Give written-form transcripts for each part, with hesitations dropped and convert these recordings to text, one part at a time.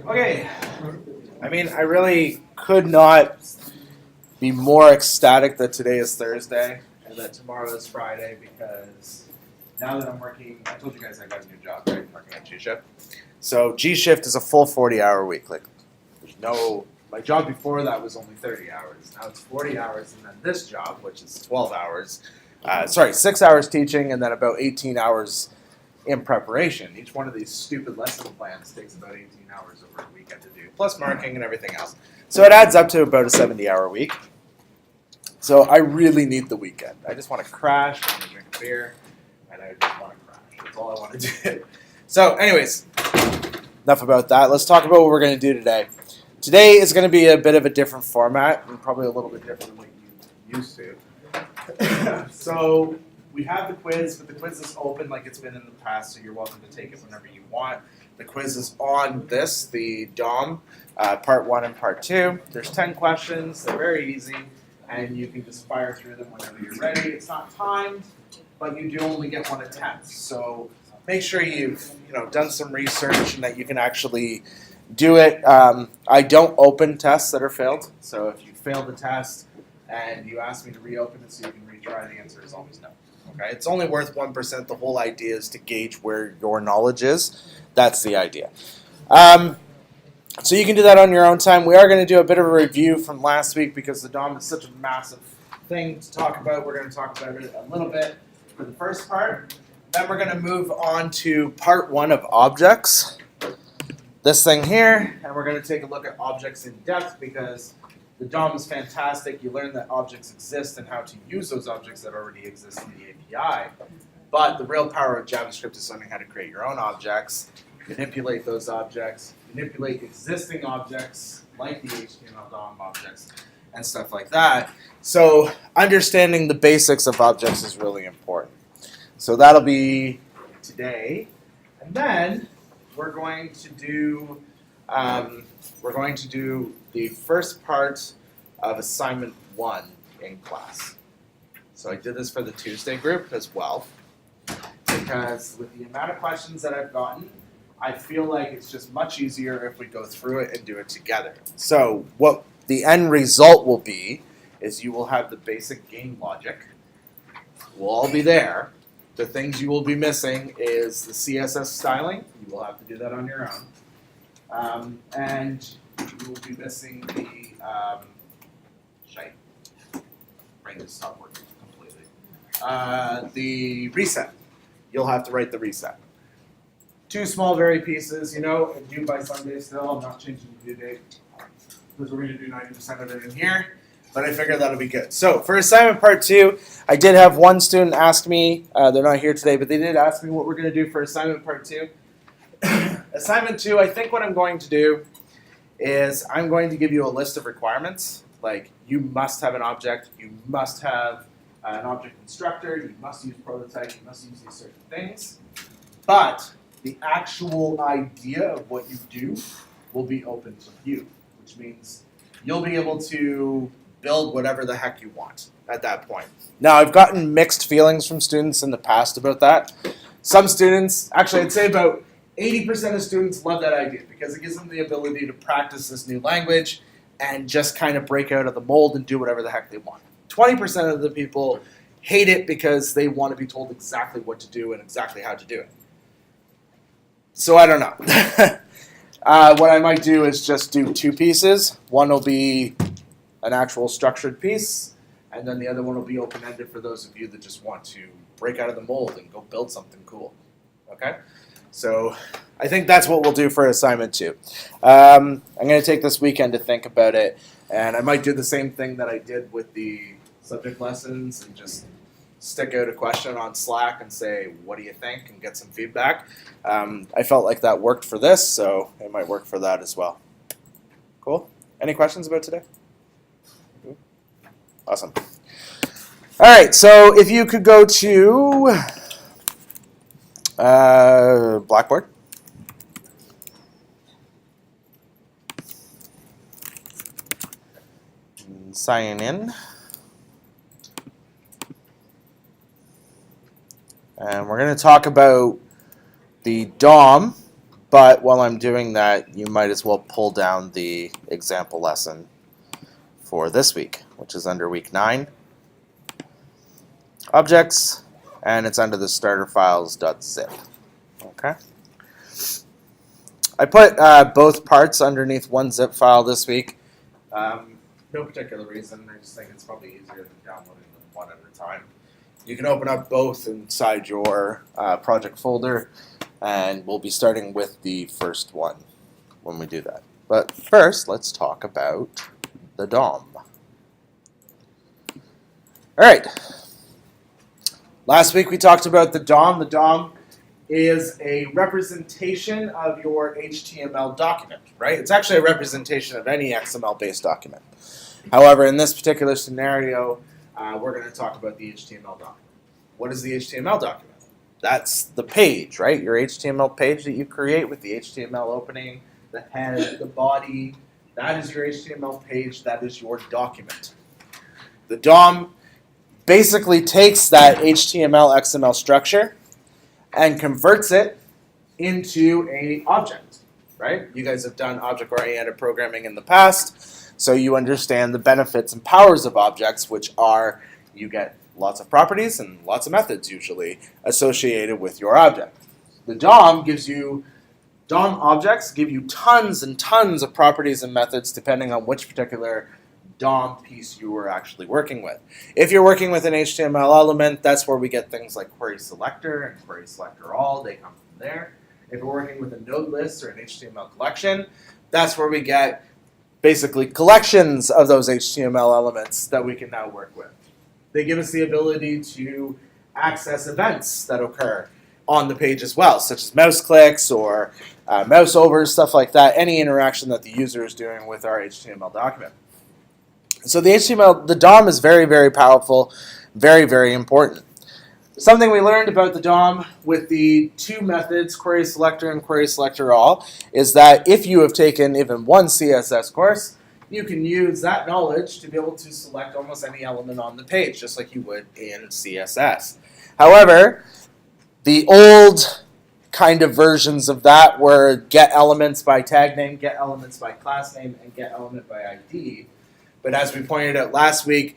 Okay. I mean, I really could not be more ecstatic that today is Thursday and that tomorrow is Friday because now that I'm working, I told you guys I got a new job, right? I'm working at G Shift. So G Shift is a full 40-hour week. Like, there's no. My job before that was only 30 hours. Now it's 40 hours, and then this job, which is 12 hours, 6 hours teaching, and then about 18 hours in preparation. Each one of these stupid lesson plans takes about 18 hours over a weekend to do, plus marking and everything else. So it adds up to about a 70-hour week. So I really need the weekend. I just want to crash, I want to drink a beer, and I just want to crash. That's all I want to do. So anyways, enough about that. Let's talk about what we're going to do today. Today is going to be a bit of a different format and probably a little bit different than what you used to. So we have the quiz, but the quiz is open like it's been in the past, so you're welcome to take it whenever you want. The quiz is on the DOM, part 1 and part 2. There's 10 questions. They're very easy, and you can just fire through them whenever you're ready. It's not timed, but you do only get one attempt. So make sure you've done some research and that you can actually do it. I don't open tests that are failed, so if you fail the test and you ask me to reopen it so you can retry, the answer is always no. Okay, it's only worth 1%. The whole idea is to gauge where your knowledge is. That's the idea. So you can do that on your own time. We are going to do a bit of a review from last week because the DOM is such a massive thing to talk about. We're going to talk about it a little bit for the first part. Then we're going to move on to part 1 of objects. This thing here, and we're going to take a look at objects in depth because the DOM is fantastic. You learn that objects exist and how to use those objects that already exist in the API. But the real power of JavaScript is learning how to create your own objects, manipulate those objects, manipulate existing objects like the HTML DOM objects and stuff like that. So understanding the basics of objects is really important. So that'll be today. And then we're going to do the first part of assignment 1 in class. So I did this for the Tuesday group as well, because with the amount of questions that I've gotten, I feel like it's just much easier if we go through it and do it together. So what the end result will be is you will have the basic game logic. We'll all be there. The things you will be missing is the CSS styling. You will have to do that on your own. And you will be missing the brain just stopped working completely. The reset. You'll have to write the reset. 2 small very pieces, and due by Sunday still. I'm not changing the due date because we're going to do 90% of it in here. But I figured that'll be good. So for assignment part 2, I did have one student ask me, they're not here today, but they did ask me what we're going to do for assignment part 2. Assignment 2, I think what I'm going to do is I'm going to give you a list of requirements. Like, you must have an object, you must have an object constructor, you must use prototype, you must use these certain things. But the actual idea of what you do will be open to you, which means you'll be able to build whatever the heck you want at that point. Now, I've gotten mixed feelings from students in the past about that. Some students, actually I'd say about 80% of students love that idea because it gives them the ability to practice this new language and just kind of break out of the mold and do whatever the heck they want. 20% of the people hate it because they want to be told exactly what to do and exactly how to do it. So I don't know. What I might do is just do 2 pieces. One will be an actual structured piece, and then the other one will be open-ended for those of you that just want to break out of the mold and go build something cool. Okay? So I think that's what we'll do for assignment 2. I'm going to take this weekend to think about it, and I might do the same thing that I did with the subject lessons and just stick out a question on Slack and say, what do you think, and get some feedback. I felt like that worked for this, so it might work for that as well. Cool? Any questions about today? Awesome. All right, so if you could go to Blackboard. Sign in. And we're going to talk about the DOM, But while I'm doing that, you might as well pull down the example lesson for this week, which is under week 9. Objects, and it's under the starter files.zip. Okay. I put both parts underneath one zip file this week. No particular reason. I just think it's probably easier than downloading them one at a time. You can open up both inside your project folder, and we'll be starting with the first one when we do that. But first, let's talk about the DOM. All right. Last week we talked about the DOM. The DOM is a representation of your HTML document, right? It's actually a representation of any XML-based document. However, in this particular scenario, we're going to talk about the HTML document. What is the HTML document? That's the page, right? Your HTML page that you create with the HTML opening, the head, the body. That is your HTML page. That is your document. The DOM basically takes that HTML XML structure and converts it into an object, right? You guys have done object-oriented programming in the past, so you understand the benefits and powers of objects, which are you get lots of properties and lots of methods usually associated with your object. The DOM objects give you tons and tons of properties and methods depending on which particular DOM piece you are actually working with. If you're working with an HTML element, that's where we get things like query selector and query selector all. They come from there. If we're working with a node list or an HTML collection, that's where we get basically collections of those HTML elements that we can now work with. They give us the ability to access events that occur on the page as well, such as mouse clicks or mouse overs, stuff like that, any interaction that the user is doing with our HTML document. So the DOM is very, very powerful, very, very important. Something we learned about the DOM with the two methods, query selector and query selector all, is that if you have taken even one CSS course, you can use that knowledge to be able to select almost any element on the page, just like you would in CSS. However, the old kind of versions of that were get elements by tag name, get elements by class name, and get element by ID. But as we pointed out last week,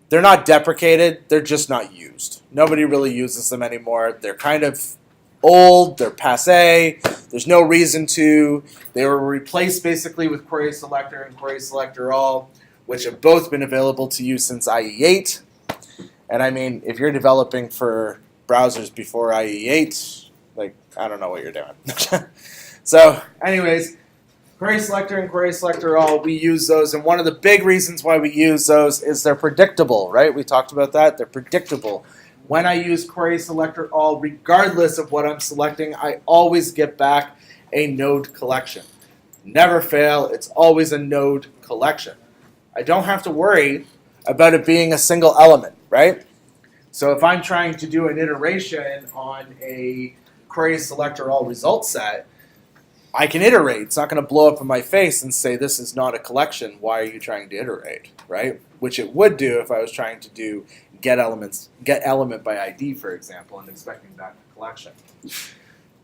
they're not deprecated, they're just not used. Nobody really uses them anymore. They're kind of old, they're passé, there's no reason to. They were replaced basically with query selector and query selector all, which have both been available to you since IE8. And I mean, if you're developing for browsers before IE8, like, I don't know what you're doing. So, anyways, query selector and query selector all, we use those, and one of the big reasons why we use those is they're predictable, right? We talked about that. They're predictable. When I use query selector all, regardless of what I'm selecting, I always get back a node collection. Never fail. It's always a node collection. I don't have to worry about it being a single element, right? So if I'm trying to do an iteration on a query selector all result set, I can iterate. It's not going to blow up in my face and say, this is not a collection. Why are you trying to iterate, right? Which it would do if I was trying to do get element by ID, for example, and expecting that collection.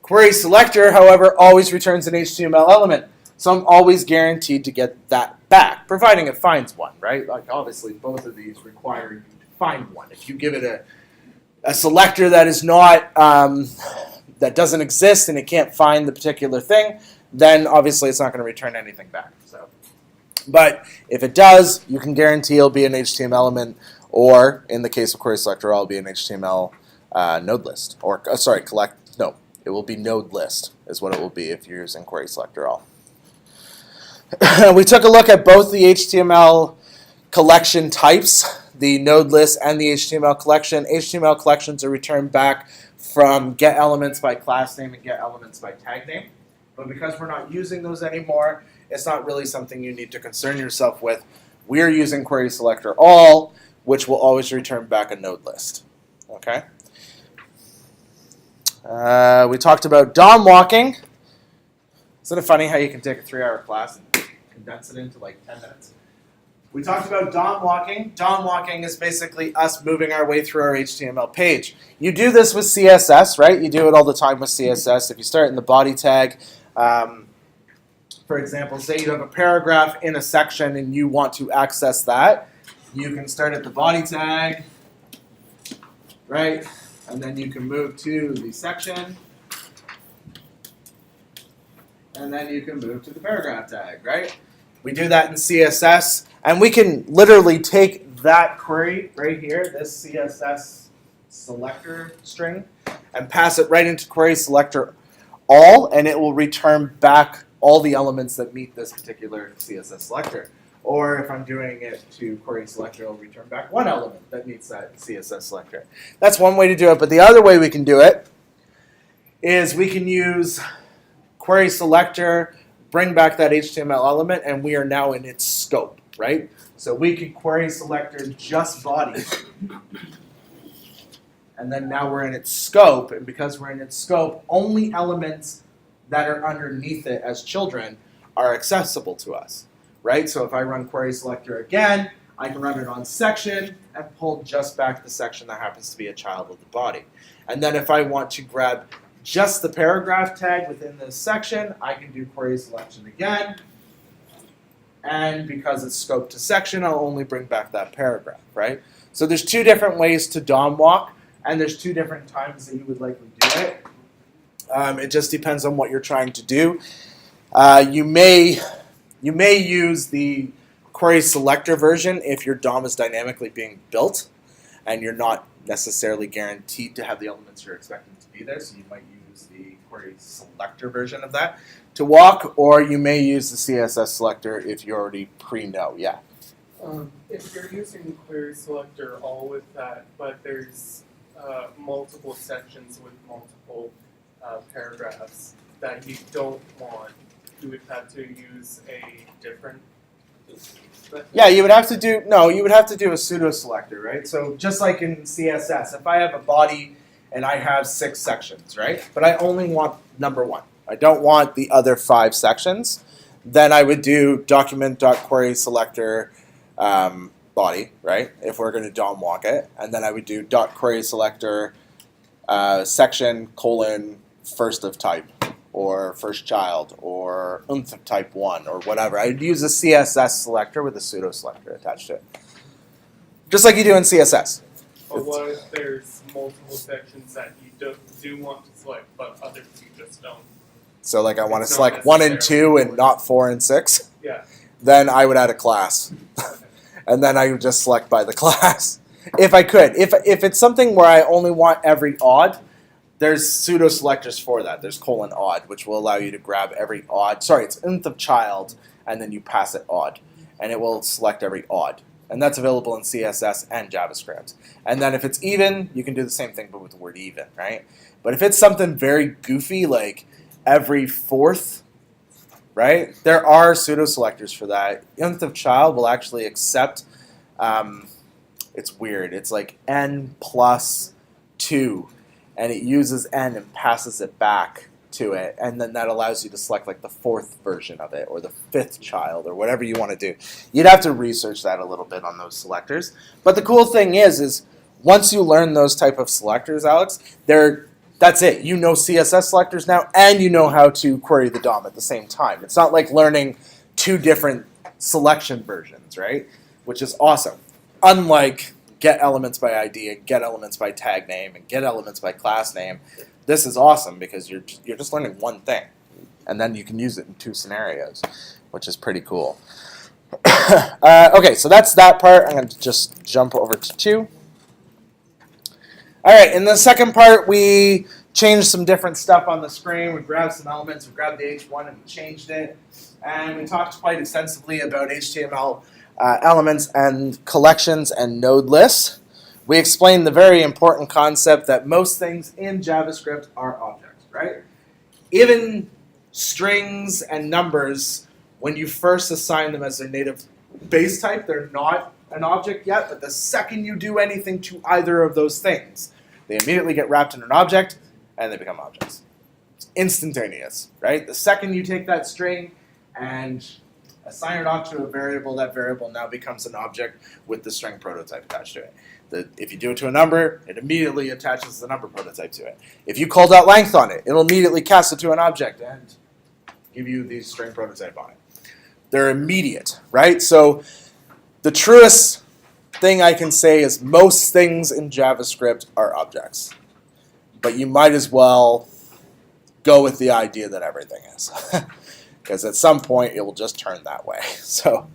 Query selector, however, always returns an HTML element. So I'm always guaranteed to get that back, providing it finds one, right? Like obviously both of these require you to find one. If you give it a selector that is not that doesn't exist and it can't find the particular thing, then obviously it's not going to return anything back. So, but if it does, you can guarantee it'll be an HTML element, or in the case of query selector, it'll be an HTML node list, or it will be node list is what it will be if you're using query selector all. We took a look at both the HTML collection types, the node list and the HTML collection. HTML collections are returned back from get elements by class name and get elements by tag name. But because we're not using those anymore, it's not really something you need to concern yourself with. We're using query selector all, which will always return back a node list. Okay. We talked about DOM walking. Isn't it funny how you can take a 3-hour class and condense it into like 10 minutes? We talked about DOM walking. DOM walking is basically us moving our way through our HTML page. You do this with CSS, right? You do it all the time with CSS. If you start in the body tag, For example, say you have a paragraph in a section and you want to access that. You can start at the body tag, right? And then you can move to the section. And then you can move to the paragraph tag, right? We do that in CSS. And we can literally take that query right here, this CSS selector string, and pass it right into query selector all, and it will return back all the elements that meet this particular CSS selector. Or if I'm doing it to query selector, it'll return back one element that meets that CSS selector. That's one way to do it, but the other way we can do it is we can use query selector, bring back that HTML element, and we are now in its scope, right? So we could query selector just body. And then now we're in its scope, and because we're in its scope, only elements that are underneath it as children are accessible to us, right? So if I run query selector again, I can run it on section and pull just back the section that happens to be a child of the body. And then if I want to grab just the paragraph tag within this section, I can do query selection again. And because it's scoped to section, I'll only bring back that paragraph, right? So there's two different ways to DOM walk, and there's two different times that you would likely do it. It just depends on what you're trying to do. You may use the query selector version if your DOM is dynamically being built, and you're not necessarily guaranteed to have the elements you're expecting to be there, so you might use the query selector version of that to walk, or you may use the CSS selector if you already pre-know. Yeah. If you're using query selector all with that, but there's multiple sections with multiple paragraphs that you don't want, you would have to use a different. Yeah, you would have to do a pseudo selector, right? So just like in CSS, if I have a body and I have 6 sections, right? But I only want number 1. I don't want the other 5 sections. Then I would do document.querySelector body, right? If we're going to DOM walk it, and then I would do .querySelector section : first of type, or first child, or of type 1, or whatever. I'd use a CSS selector with a pseudo selector attached to it, just like you do in CSS. But what if there's multiple sections that you do want to select, but others you just don't? So like I want to select 1 and 2 and not 4 and 6. Yeah. Then I would add a class. And then I would just select by the class. If I could. If it's something where I only want every odd, there's pseudo selectors for that. There's : odd, which will allow you to grab every odd. Sorry, it's of child, and then you pass it odd. And it will select every odd. And that's available in CSS and JavaScript. And then if it's even, you can do the same thing, but with the word even, right? But if it's something very goofy, like every 4th, right? There are pseudo selectors for that. Of child will actually accept, it's weird. It's like n plus 2, and it uses n and passes it back to it, and then that allows you to select like the 4th version of it, or the 5th child, or whatever you want to do. You'd have to research that a little bit on those selectors. But the cool thing is once you learn those type of selectors, Alex, that's it. You know CSS selectors now, and you know how to query the DOM at the same time. It's not like learning 2 different selection versions, right? Which is awesome. Unlike get elements by ID and get elements by tag name and get elements by class name, this is awesome because you're just learning one thing, and then you can use it in 2 scenarios, which is pretty cool. Okay, so that's that part. I'm going to just jump over to 2. All right, in the second part, we changed some different stuff on the screen. We grabbed some elements. We grabbed the H1 and we changed it. And we talked quite extensively about HTML elements and collections and node lists. We explained the very important concept that most things in JavaScript are objects, right? Even strings and numbers, when you first assign them as a native base type, they're not an object yet, but the second you do anything to either of those things, they immediately get wrapped in an object and they become objects. It's instantaneous, right? The second you take that string and assign it off to a variable, that variable now becomes an object with the string prototype attached to it. If you do it to a number, it immediately attaches the number prototype to it. If you call .length on it, it'll immediately cast it to an object and give you the string prototype on it. They're immediate, right? So the truest thing I can say is most things in JavaScript are objects. But you might as well go with the idea that everything is. Because at some point it will just turn that way. So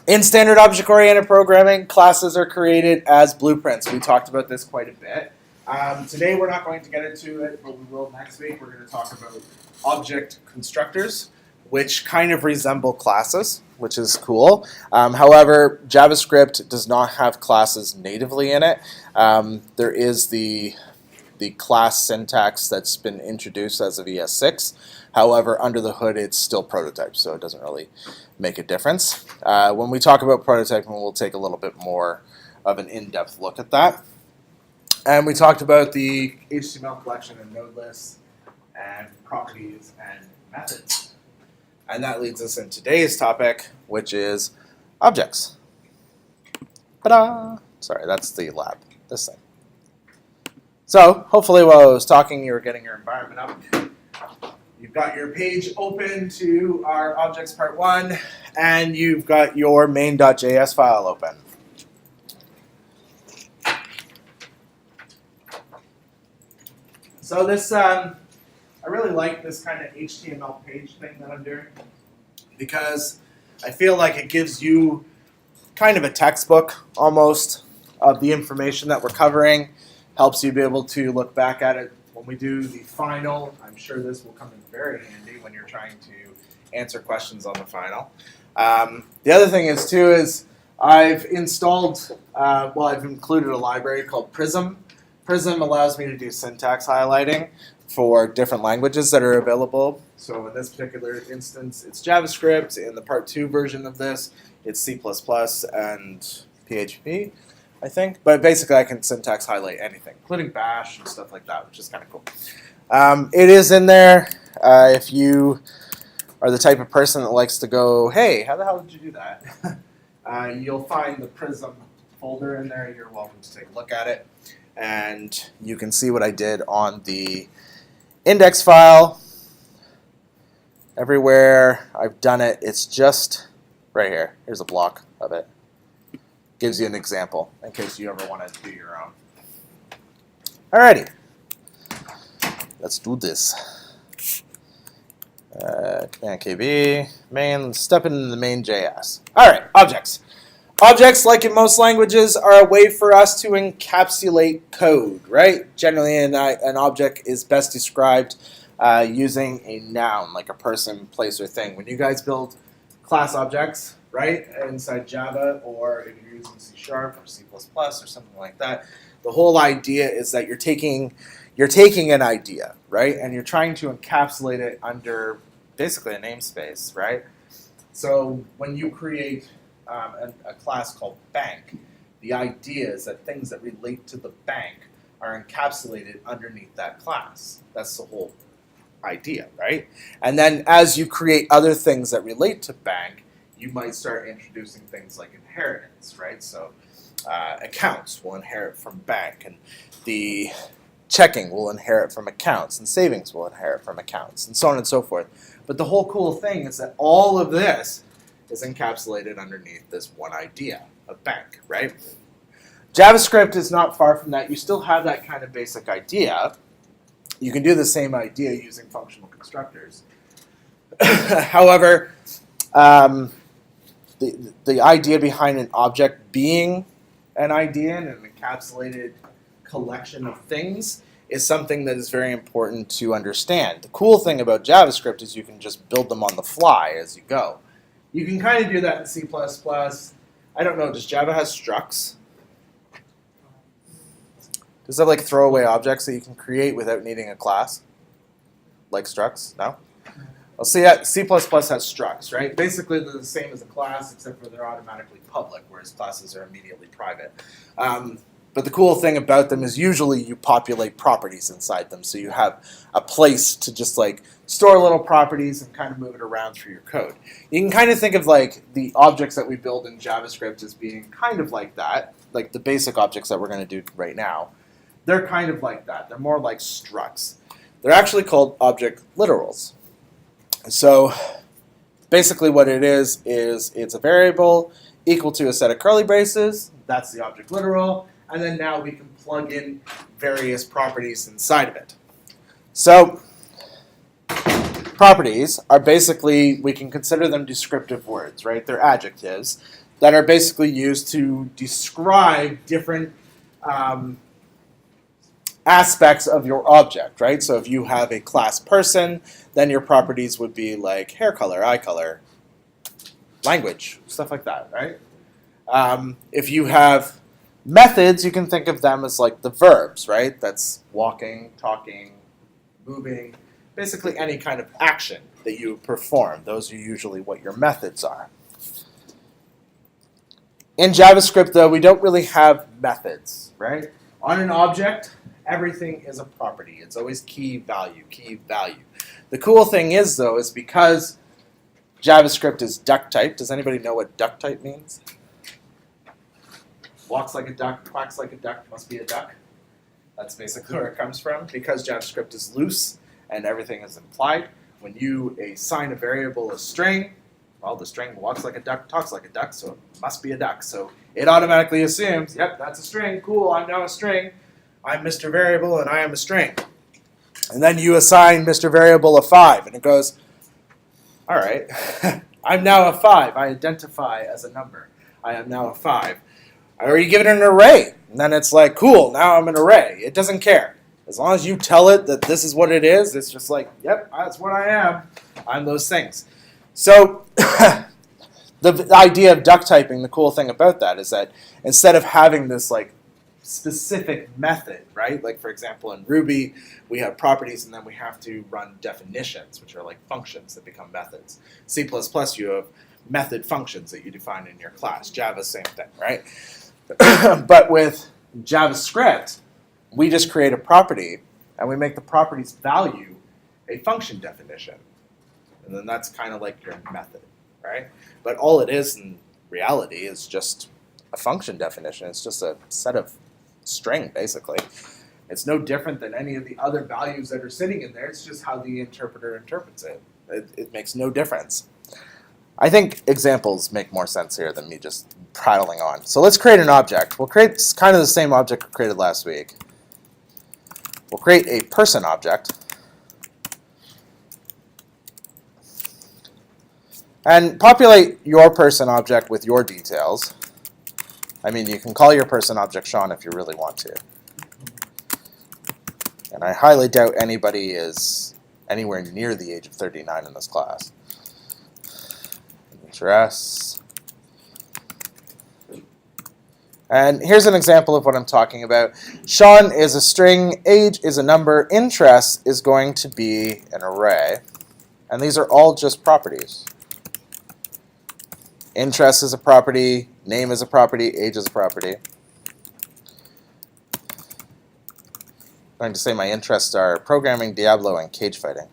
in standard object-oriented programming, classes are created as blueprints. We talked about this quite a bit. Today we're not going to get into it, but we will next week. We're going to talk about object constructors, which kind of resemble classes, which is cool. However, JavaScript does not have classes natively in it. There is the class syntax that's been introduced as of ES6. However, under the hood, it's still prototype, so it doesn't really make a difference. When we talk about prototyping, we'll take a little bit more of an in-depth look at that. And we talked about the HTML collection and node lists and properties and methods. And that leads us in today's topic, which is objects. Ta-da! Sorry, that's the lab, this thing. So, hopefully while I was talking, you were getting your environment up. You've got your page open to our objects part 1, and you've got your main.js file open. So this, I really like this kind of HTML page thing that I'm doing because I feel like it gives you kind of a textbook almost of the information that we're covering, helps you be able to look back at it when we do the final. I'm sure this will come in very handy when you're trying to answer questions on the final. The other thing is too is I've installed, I've included a library called Prism. Prism allows me to do syntax highlighting for different languages that are available. So in this particular instance, it's JavaScript. In the part 2 version of this, it's C++ and PHP, I think. But basically, I can syntax highlight anything, including Bash and stuff like that, which is kind of cool. It is in there. If you are the type of person that likes to go, hey, how the hell did you do that? You'll find the Prism folder in there. You're welcome to take a look at it. And you can see what I did on the index file. Everywhere I've done it, it's just right here. Here's a block of it. Gives you an example in case you ever want to do your own. Alrighty, let's do this. Command KB, main, step into the main.js. Alright, objects. Objects, like in most languages, are a way for us to encapsulate code, right? Generally, an object is best described using a noun, like a person, place, or thing. When you guys build class objects, right, inside Java, or if you're using C# or C++ or something like that, the whole idea is that you're taking an idea, right, and you're trying to encapsulate it under basically a namespace, right? So when you create a class called bank, the idea is that things that relate to the bank are encapsulated underneath that class. That's the whole idea, right? And then as you create other things that relate to bank, you might start introducing things like inheritance, right? So accounts will inherit from bank, and the checking will inherit from accounts, and savings will inherit from accounts, and so on and so forth. But the whole cool thing is that all of this is encapsulated underneath this one idea of bank, right? JavaScript is not far from that. You still have that kind of basic idea. You can do the same idea using functional constructors. However, the idea behind an object being an idea and an encapsulated collection of things is something that is very important to understand. The cool thing about JavaScript is you can just build them on the fly as you go. You can kind of do that in C++. I don't know, does Java have structs? Does it have like throwaway objects that you can create without needing a class? Like structs? No? Well, C++ has structs, right? Basically, they're the same as a class, except for they're automatically public, whereas classes are immediately private. But the cool thing about them is usually you populate properties inside them, so you have a place to just like store little properties and kind of move it around through your code. You can kind of think of like the objects that we build in JavaScript as being kind of like that, like the basic objects that we're going to do right now. They're kind of like that. They're more like structs. They're actually called object literals. So basically what it is it's a variable equal to a set of curly braces. That's the object literal. And then now we can plug in various properties inside of it. So properties are basically, we can consider them descriptive words, right? They're adjectives that are basically used to describe different aspects of your object, right? So if you have a class person, then your properties would be like hair color, eye color, language, stuff like that, right? If you have methods, you can think of them as like the verbs, right? That's walking, talking, moving, basically any kind of action that you perform. Those are usually what your methods are. In JavaScript, though, we don't really have methods, right? On an object, everything is a property. It's always key value, key value. The cool thing is, though, is because JavaScript is duck type. Does anybody know what duck type means? Walks like a duck, quacks like a duck, must be a duck. That's basically where it comes from. Because JavaScript is loose and everything is implied, when you assign a variable a string, well, the string walks like a duck, talks like a duck, so it must be a duck. So it automatically assumes, yep, that's a string. Cool, I'm now a string. I'm Mr. Variable and I am a string. And then you assign Mr. Variable a 5, and it goes, all right, I'm now a 5. I identify as a number. I am now a 5. Or you give it an array, and then it's like, cool, now I'm an array. It doesn't care. As long as you tell it that this is what it is, it's just like, yep, that's what I am. I'm those things. So the idea of duck typing, the cool thing about that is that instead of having this like specific method, right? Like for example, in Ruby, we have properties and then we have to run definitions, which are like functions that become methods. C++, you have method functions that you define in your class. Java, same thing, right? But with JavaScript, we just create a property and we make the property's value a function definition. And then that's kind of like your method, right? But all it is in reality is just a function definition. It's just a set of string, basically. It's no different than any of the other values that are sitting in there. It's just how the interpreter interprets it. It makes no difference. I think examples make more sense here than me just prattling on. So let's create an object. We'll create kind of the same object we created last week. We'll create a person object. And populate your person object with your details. I mean, you can call your person object Sean if you really want to. And I highly doubt anybody is anywhere near the age of 39 in this class. Address. And here's an example of what I'm talking about. Sean is a string, age is a number, interest is going to be an array. And these are all just properties. Interest is a property, name is a property, age is a property. I'm going to say my interests are programming, Diablo, and cage fighting.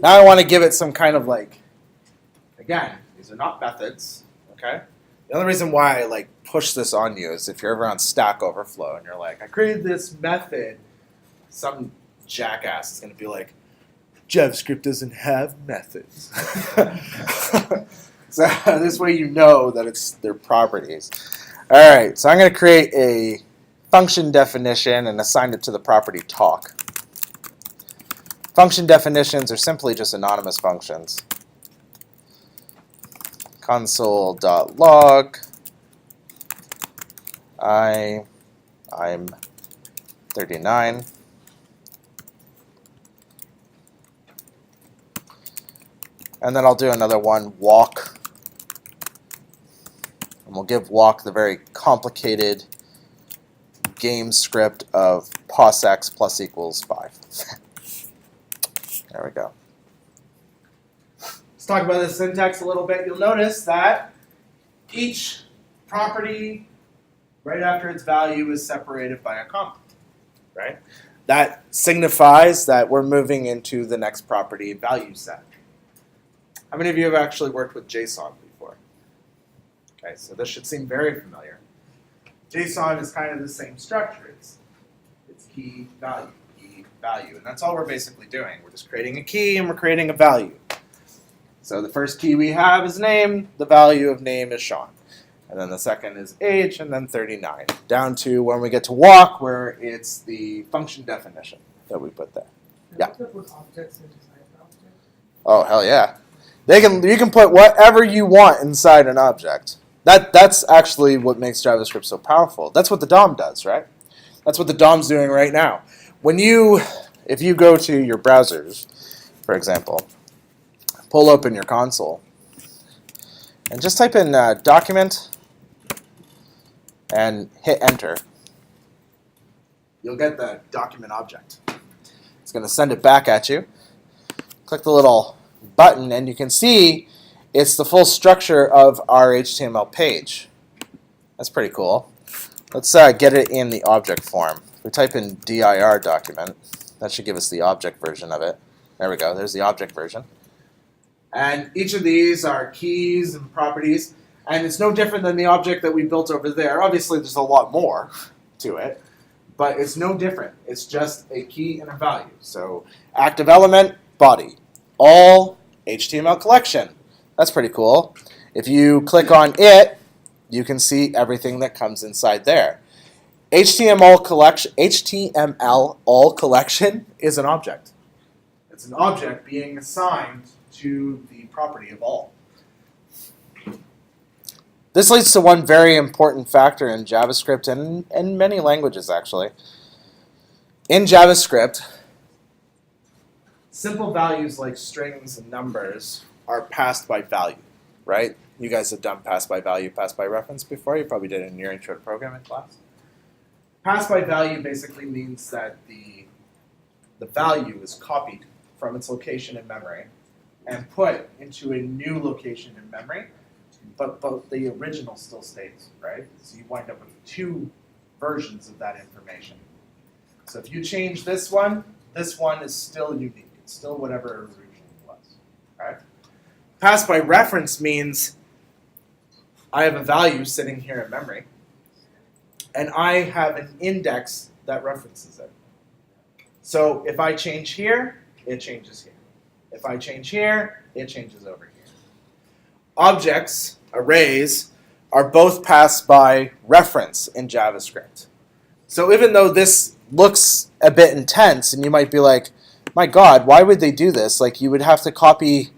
Now I want to give it some kind of like, again, these are not methods, okay? The only reason why I like push this on you is if you're ever on Stack Overflow and you're like, I created this method, some jackass is going to be like, JavaScript doesn't have methods. So this way you know that they're properties. All right, so I'm going to create a function definition and assign it to the property talk. Function definitions are simply just anonymous functions. Console.log I'm 39. And then I'll do another one, walk. And we'll give walk the very complicated game script of posx plus equals 5. There we go. Let's talk about the syntax a little bit. You'll notice that each property right after its value is separated by a comma, right? That signifies that we're moving into the next property value set. How many of you have actually worked with JSON before? Okay, so this should seem very familiar. JSON is kind of the same structure. It's key value. And that's all we're basically doing. We're just creating a key and we're creating a value. So the first key we have is name. The value of name is Sean. And then the second is age, and then 39. Down to when we get to walk, where it's the function definition that we put there. Yeah. Oh, hell yeah. You can put whatever you want inside an object. That's actually what makes JavaScript so powerful. That's what the DOM does, right? That's what the DOM's doing right now. If you go to your browsers, for example, pull open your console, and just type in document and hit enter, you'll get the document object. It's going to send it back at you. Click the little button, and you can see it's the full structure of our HTML page. That's pretty cool. Let's get it in the object form. If we type in dir document, that should give us the object version of it. There we go. There's the object version. And each of these are keys and properties, and it's no different than the object that we built over there. Obviously, there's a lot more to it, but it's no different. It's just a key and a value. So active element, body. All HTML collection. That's pretty cool. If you click on it, you can see everything that comes inside there. HTML all collection is an object. It's an object being assigned to the property of all. This leads to one very important factor in JavaScript and many languages, actually. In JavaScript, simple values like strings and numbers are passed by value, right? You guys have done pass by value, pass by reference before. You probably did it in your intro to programming class. Pass by value basically means that the value is copied from its location in memory and put into a new location in memory, but the original still stays, right? So you wind up with two versions of that information. So if you change this one is still unique. It's still whatever it originally was, right? Pass by reference means I have a value sitting here in memory, and I have an index that references it. So if I change here, it changes here. If I change here, it changes over here. Objects, arrays, are both passed by reference in JavaScript. So even though this looks a bit intense, and you might be like, my God, why would they do this? Like, you would have to copy,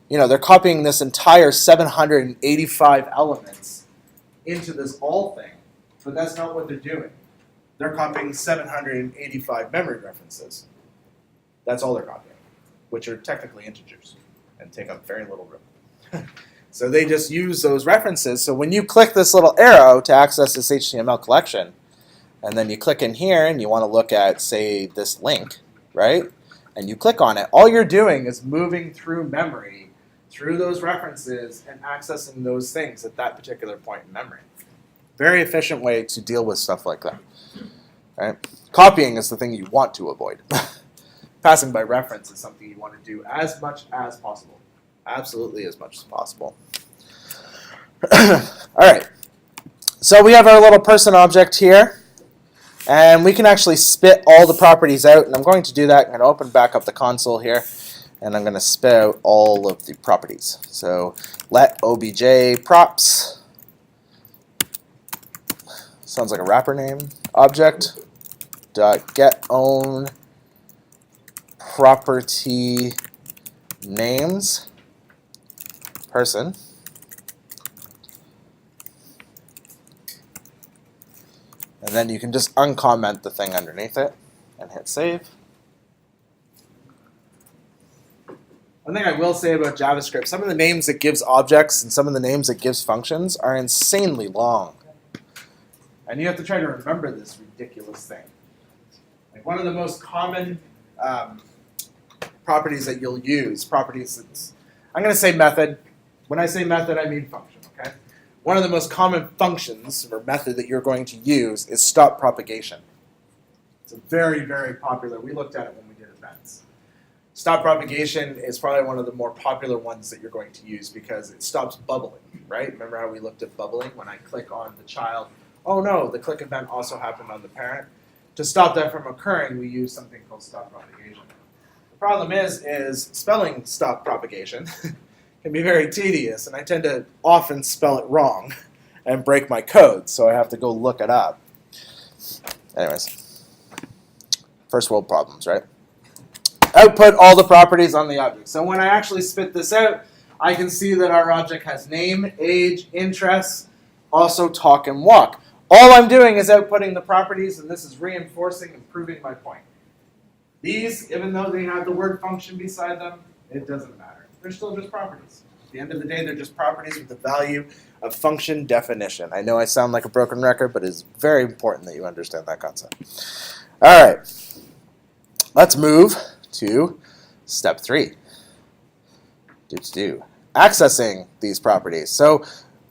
they're copying this entire 785 elements into this all thing. But that's not what they're doing. They're copying 785 memory references. That's all they're copying, which are technically integers and take up very little room. So they just use those references. So when you click this little arrow to access this HTML collection, and then you click in here and you want to look at, say, this link, right? And you click on it, all you're doing is moving through memory, through those references, and accessing those things at that particular point in memory. Very efficient way to deal with stuff like that. Right? Copying is the thing you want to avoid. Passing by reference is something you want to do as much as possible. Absolutely as much as possible. All right. So we have our little person object here. And we can actually spit all the properties out. And I'm going to do that. I'm going to open back up the console here. And I'm going to spit out all of the properties. So let obj props. Sounds like a rapper name. Object dot get own property names person. And then you can just uncomment the thing underneath it and hit save. One thing I will say about JavaScript, some of the names it gives objects and some of the names it gives functions are insanely long. And you have to try to remember this ridiculous thing. Like one of the most common properties that you'll use, I'm going to say method. When I say method, I mean function, okay? One of the most common functions or method that you're going to use is stop propagation. It's a very, very popular, we looked at it when we did events. Stop propagation is probably one of the more popular ones that you're going to use because it stops bubbling, right? Remember how we looked at bubbling? When I click on the child, oh no, the click event also happened on the parent. to stop that from occurring, we use something called stop propagation. The problem is spelling stop propagation can be very tedious, and I tend to often spell it wrong and break my code, so I have to go look it up. Anyways, first world problems, right? Output all the properties on the object. So when I actually spit this out, I can see that our object has name, age, interests, also talk and walk. All I'm doing is outputting the properties, and this is reinforcing and proving my point. These, even though they have the word function beside them, it doesn't matter. They're still just properties. At the end of the day, they're just properties with the value of function definition. I know I sound like a broken record, but it's very important that you understand that concept. All right. Let's move to step 3. Accessing these properties. So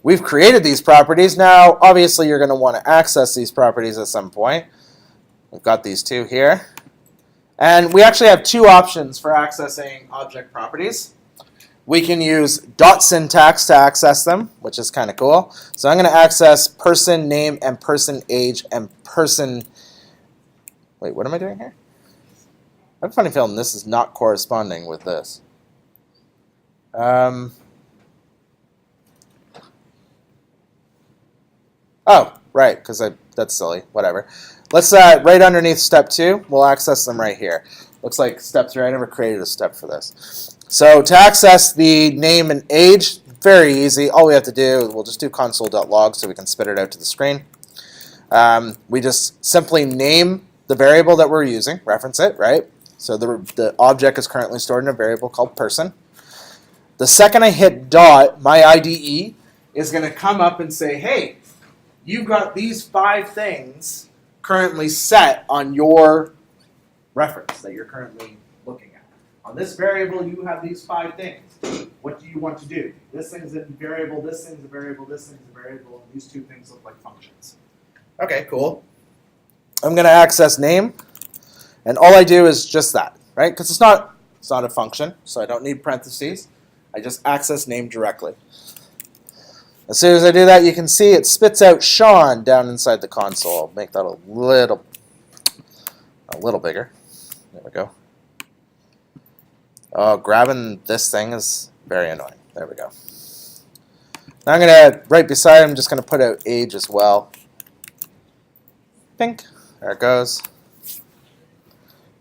we've created these properties. Now, obviously, you're going to want to access these properties at some point. We've got these two here. And we actually have 2 options for accessing object properties. We can use dot syntax to access them, which is kind of cool. So I'm going to access person name and person age and person... Wait, what am I doing here? I have a funny feeling this is not corresponding with this. Oh, right, because that's silly. Whatever. Let's, right underneath step 2, we'll access them right here. Looks like step 3, I never created a step for this. So to access the name and age, very easy. All we have to do, we'll just do console.log so we can spit it out to the screen. We just simply name the variable that we're using, reference it, right? So the object is currently stored in a variable called person. The second I hit dot, my IDE is going to come up and say, hey, you've got these 5 things currently set on your reference that you're currently looking at. On this variable, you have these 5 things. What do you want to do? This thing's a variable, this thing's a variable, this thing's a variable, and these 2 things look like functions. Okay, cool. I'm going to access name, and all I do is just that, right? Because it's not a function, so I don't need parentheses. I just access name directly. As soon as I do that, you can see it spits out Sean down inside the console. I'll make that a little bigger. There we go. Oh, grabbing this thing is very annoying. There we go. Now I'm going to, right beside it, I'm just going to put out age as well. Pink. There it goes.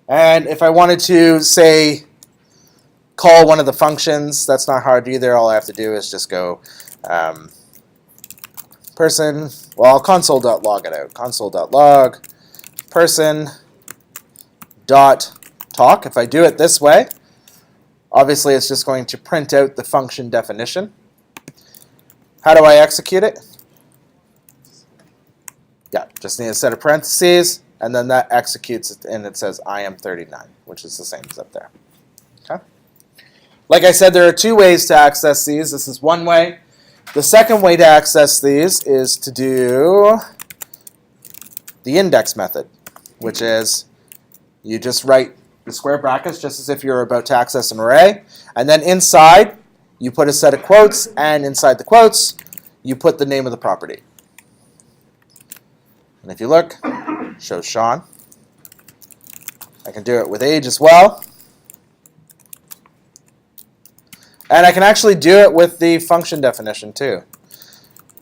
And if I wanted to, say, call one of the functions, that's not hard either. All I have to do is just go person, well, console.log it out. Console.log person dot talk. If I do it this way, obviously it's just going to print out the function definition. How do I execute it? Yeah, just need a set of parentheses, and then that executes it, and it says I am 39, which is the same as up there. Okay. Like I said, there are 2 ways to access these. This is one way. The second way to access these is to do the index method, which is you just write the square brackets just as if you're about to access an array, and then inside you put a set of quotes, and inside the quotes you put the name of the property. And if you look, it shows Sean. I can do it with age as well. And I can actually do it with the function definition too.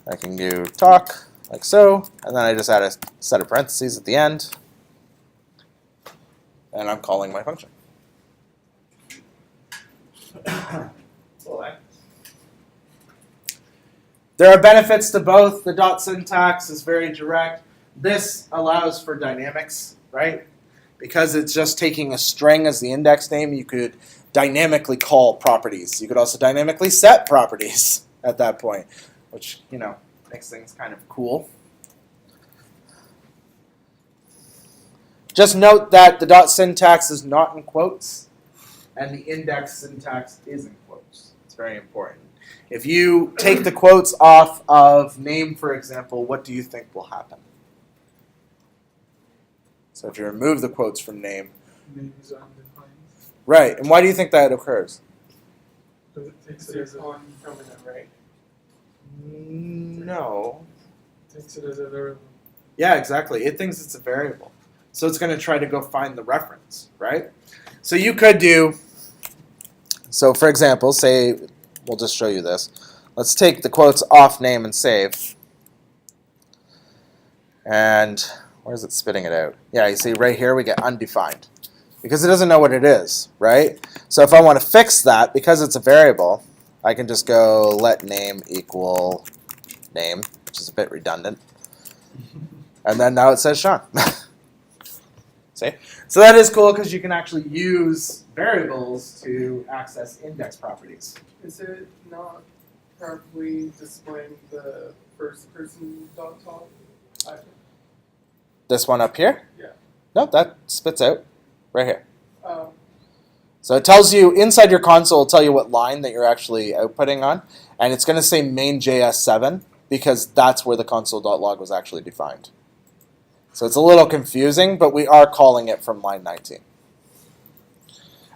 I can do talk, like so, and then I just add a set of parentheses at the end. And I'm calling my function. There are benefits to both. The dot syntax is very direct. This allows for dynamics, right? Because it's just taking a string as the index name, you could dynamically call properties. You could also dynamically set properties at that point, which, makes things kind of cool. Just note that the dot syntax is not in quotes, and the index syntax is in quotes. It's very important. If you take the quotes off of name, for example, what do you think will happen? So if you remove the quotes from name. Name is undefined. Right, and why do you think that occurs? Because it takes it There's as a, on permanent, right? No. takes it as a variable. Yeah, exactly. It thinks it's a variable. So it's going to try to go find the reference, right? So you could do, so for example, say, we'll just show you this. Let's take the quotes off name and save. And where is it spitting it out? Yeah, you see right here we get undefined because it doesn't know what it is, right? So if I want to fix that, because it's a variable, I can just go let name equal name, which is a bit redundant. And then now it says Sean. See? So that is cool because you can actually use variables to access index properties. Is it not properly displaying the first person dot top? This one up here? Yeah. No, that spits out right here. Oh, So it tells you, inside your console, it'll tell you what line that you're actually outputting on. And it's going to say main.js7 because that's where the console.log was actually defined. So it's a little confusing, but we are calling it from line 19.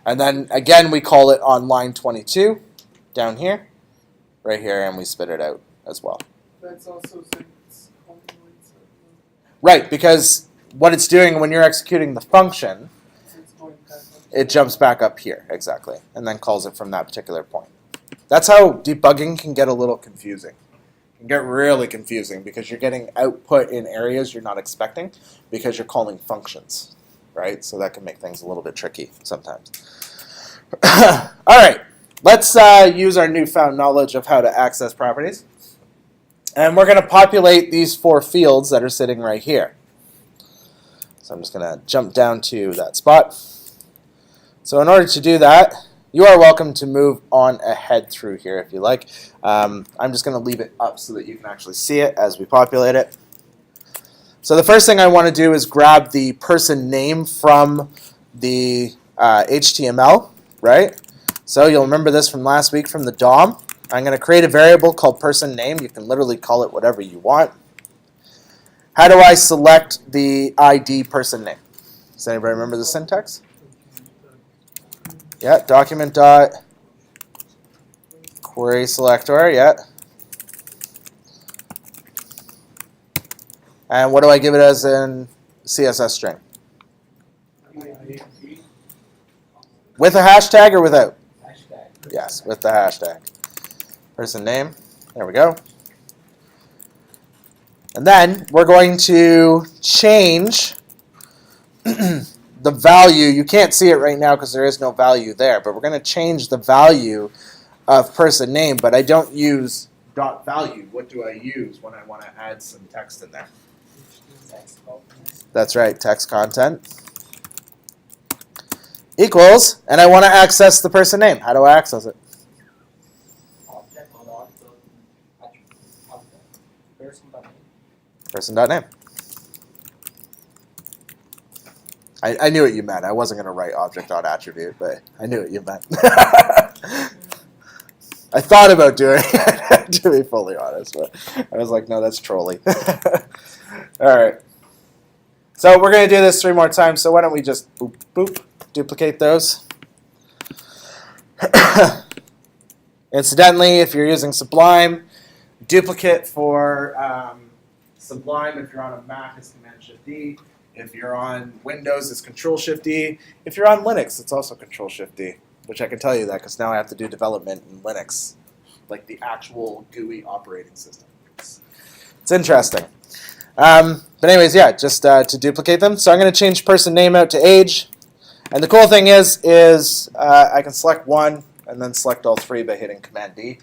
And then, again, we call it on line 22, down here, right here, and we spit it out as well. that's also since Right, because what it's doing when you're executing the function, it's going past it jumps back up here, exactly, and then calls it from that particular point. That's how debugging can get a little confusing. It can get really confusing because you're getting output in areas you're not expecting because you're calling functions, right? So that can make things a little bit tricky sometimes. All right, let's use our newfound knowledge of how to access properties. And we're going to populate these 4 fields that are sitting right here. So I'm just going to jump down to that spot. So in order to do that, you are welcome to move on ahead through here if you like. I'm just going to leave it up so that you can actually see it as we populate it. So the first thing I want to do is grab the person name from the HTML, right? So you'll remember this from last week from the DOM. I'm going to create a variable called person name. You can literally call it whatever you want. How do I select the ID person name? Does anybody remember the syntax? Yeah, document dot query selector, yeah. And what do I give it as in CSS string? With a hashtag or without? Hashtag. Yes, with the hashtag. Person name. There we go. And then we're going to change the value. You can't see it right now because there is no value there, but we're going to change the value of person name, but I don't use dot value. What do I use when I want to add some text in there? That's right, text content equals, and I want to access the person name. How do I access it? Person.name. I knew what you meant. I wasn't going to write object.attribute, but I knew what you meant. I thought about doing it, to be fully honest, but I was like, no, that's trolly. All right. So we're going to do this 3 more times, so why don't we just boop, boop, duplicate those. Incidentally, if you're using Sublime, duplicate for Sublime, if you're on a Mac, it's Command-Shift-D. If you're on Windows, it's Control-Shift-D. If you're on Linux, it's also Control-Shift-D, which I can tell you that because now I have to do development in Linux, like the actual GUI operating system. It's interesting. But anyways, yeah, just to duplicate them. So I'm going to change person name out to age. And the cool thing is I can select one and then select all 3 by hitting Command-D.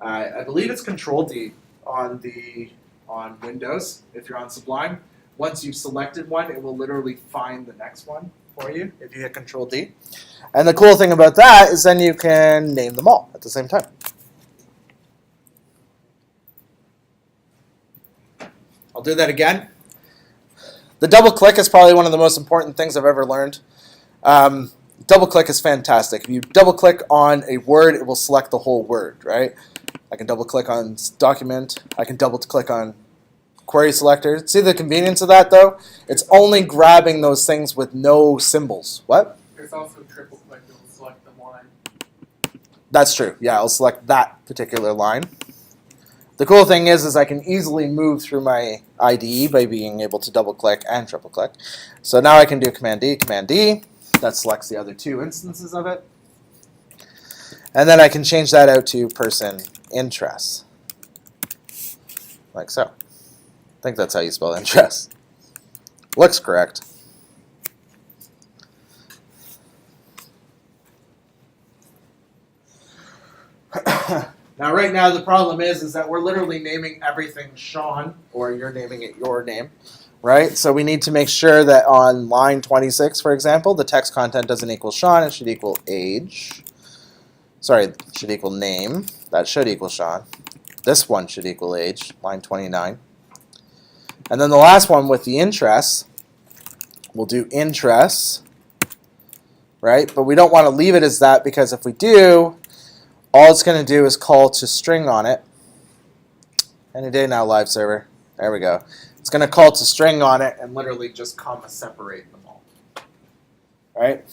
I believe it's Control-D on Windows if you're on Sublime. Once you've selected one, it will literally find the next one for you if you hit Control-D. And the cool thing about that is then you can name them all at the same time. I'll do that again. The double click is probably one of the most important things I've ever learned. Double click is fantastic. If you double click on a word, it will select the whole word, right? I can double click on document. I can double click on query selector. See the convenience of that though? It's only grabbing those things with no symbols. What? There's also triple click, it will select the line. That's true. Yeah, I'll select that particular line. the cool thing is I can easily move through my IDE by being able to double click and triple click. So now I can do Command D. That selects the other two instances of it. And then I can change that out to person interests. Like so. I think that's how you spell interest. Looks correct. Now, right now, the problem is that we're literally naming everything Sean, or you're naming it your name, right? So we need to make sure that on line 26, for example, the text content doesn't equal Sean. It should equal age. Sorry, it should equal name. That should equal Sean. This one should equal age, line 29. And then the last one with the interests, we'll do interests, right? But we don't want to leave it as that because if we do, all it's going to do is call to string on it. Any day now, live server. There we go. It's going to call to string on it and literally just comma separate them all. Right?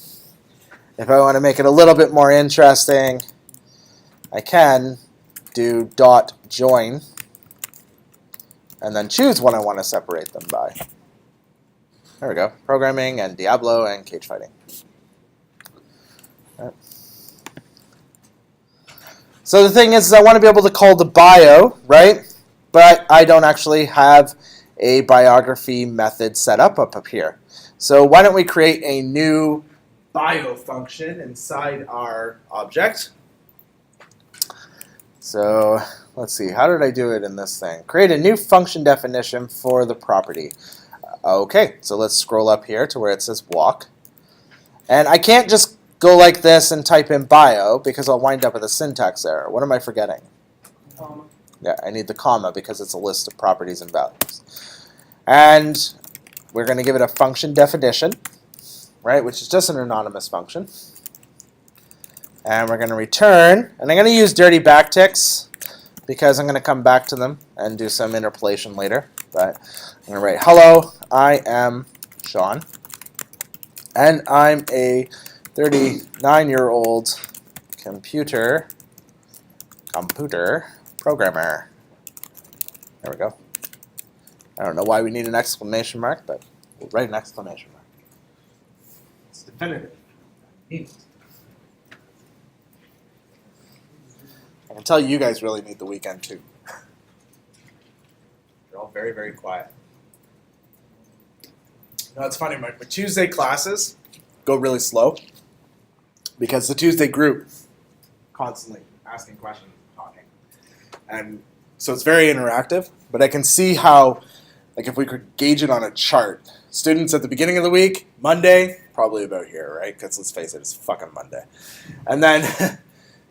If I want to make it a little bit more interesting, I can do dot join and then choose what I want to separate them by. There we go. Programming and Diablo and cage fighting. Right. So the thing is I want to be able to call the bio, right? But I don't actually have a biography method set up here. So why don't we create a new bio function inside our object? So let's see, how did I do it in this thing? Create a new function definition for the property. Okay, so let's scroll up here to where it says walk. And I can't just go like this and type in bio because I'll wind up with a syntax error. What am I forgetting? Comma. Yeah, I need the comma because it's a list of properties and values. And we're going to give it a function definition, right, which is just an anonymous function. And we're going to return, and I'm going to use dirty backticks because I'm going to come back to them and do some interpolation later. But I'm going to write, hello, I am Sean, and I'm a 39-year-old computer programmer. There we go. I don't know why we need an exclamation mark, but we'll write an exclamation mark. It's definitive. I can tell you guys really need the weekend too. You're all very, very quiet. No, it's funny, my Tuesday classes go really slow because the Tuesday group constantly asking questions and talking. And so it's very interactive, but I can see how, like if we could gauge it on a chart, students at the beginning of the week, Monday, probably about here, right? Because let's face it, it's fucking Monday. And then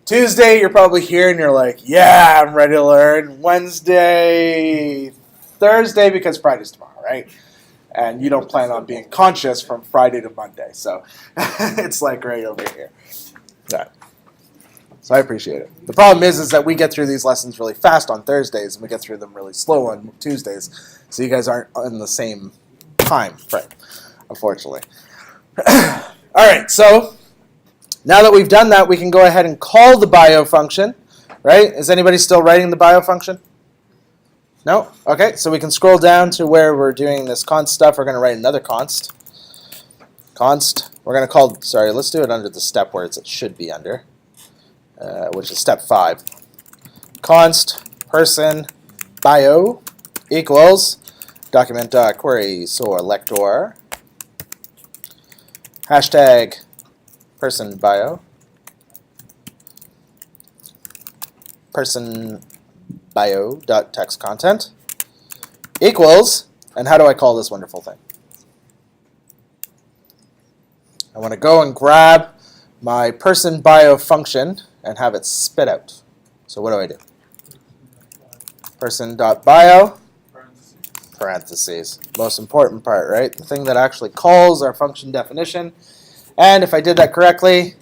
Tuesday, you're probably here and you're like, yeah, I'm ready to learn. Wednesday, Thursday, because Friday's tomorrow, right? And you don't plan on being conscious from Friday to Monday. So it's like right over here. Yeah. So I appreciate it. The problem is that we get through these lessons really fast on Thursdays and we get through them really slow on Tuesdays. So you guys aren't in the same time frame, unfortunately. All right, so now that we've done that, we can go ahead and call the bio function, right? Is anybody still writing the bio function? No? Okay, so we can scroll down to where we're doing this const stuff. We're going to write another const. Const. We're going to call, sorry, let's do it under the step where it should be under, which is step 5. Const person bio equals document.query selector hashtag person bio dot text content equals, and how do I call this wonderful thing? I want to go and grab my person bio function and have it spit out. So what do I do? Person.bio parentheses. Most important part, right? The thing that actually calls our function definition. And if I did that correctly,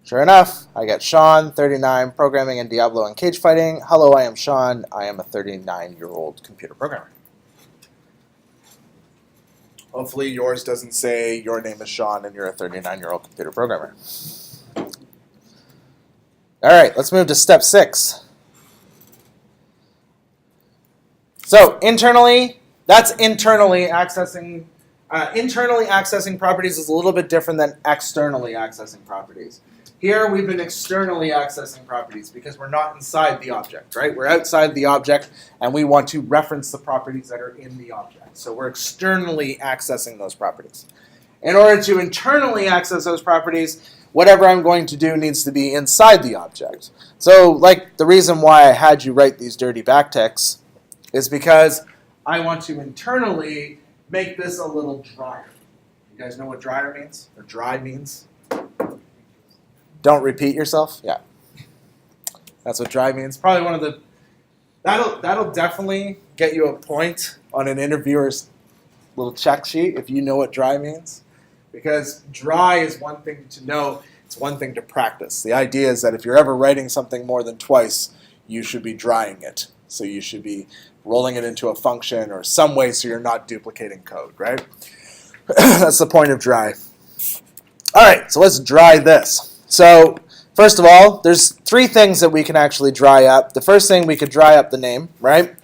sure enough, I get Sean, 39, programming in Diablo and cage fighting. Hello, I am Sean. I am a 39-year-old computer programmer. Hopefully yours doesn't say your name is Sean and you're a 39-year-old computer programmer. All right, let's move to step 6. So internally, that's internally accessing. Internally accessing properties is a little bit different than externally accessing properties. Here we've been externally accessing properties because we're not inside the object, right? We're outside the object and we want to reference the properties that are in the object. So we're externally accessing those properties. In order to internally access those properties, whatever I'm going to do needs to be inside the object. So like the reason why I had you write these dirty backticks is because I want to internally make this a little drier. You guys know what drier means? Or dry means? Don't repeat yourself? Yeah. That's what dry means. Probably one of the that'll definitely get you a point on an interviewer's little check sheet if you know what dry means. Because dry is one thing to know, it's one thing to practice. The idea is that if you're ever writing something more than twice, you should be drying it. So you should be rolling it into a function or some way so you're not duplicating code, right? That's the point of dry. All right, so let's dry this. So first of all, there's three things that we can actually dry up. The first thing, we could dry up the name, right?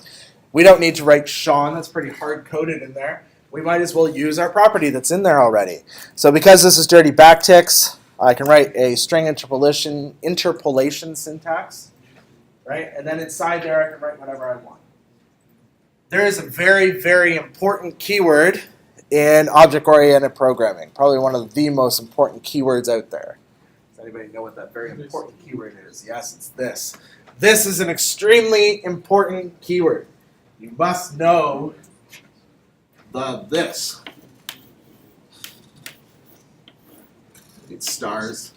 We don't need to write Sean. That's pretty hard-coded in there. We might as well use our property that's in there already. So because this is dirty backticks, I can write a string interpolation syntax, right? And then inside there, I can write whatever I want. There is a very, very important keyword in object-oriented programming. Probably one of the most important keywords out there. Does anybody know what that very important keyword is? Yes, it's this. This is an extremely important keyword. You must know this. It's stars.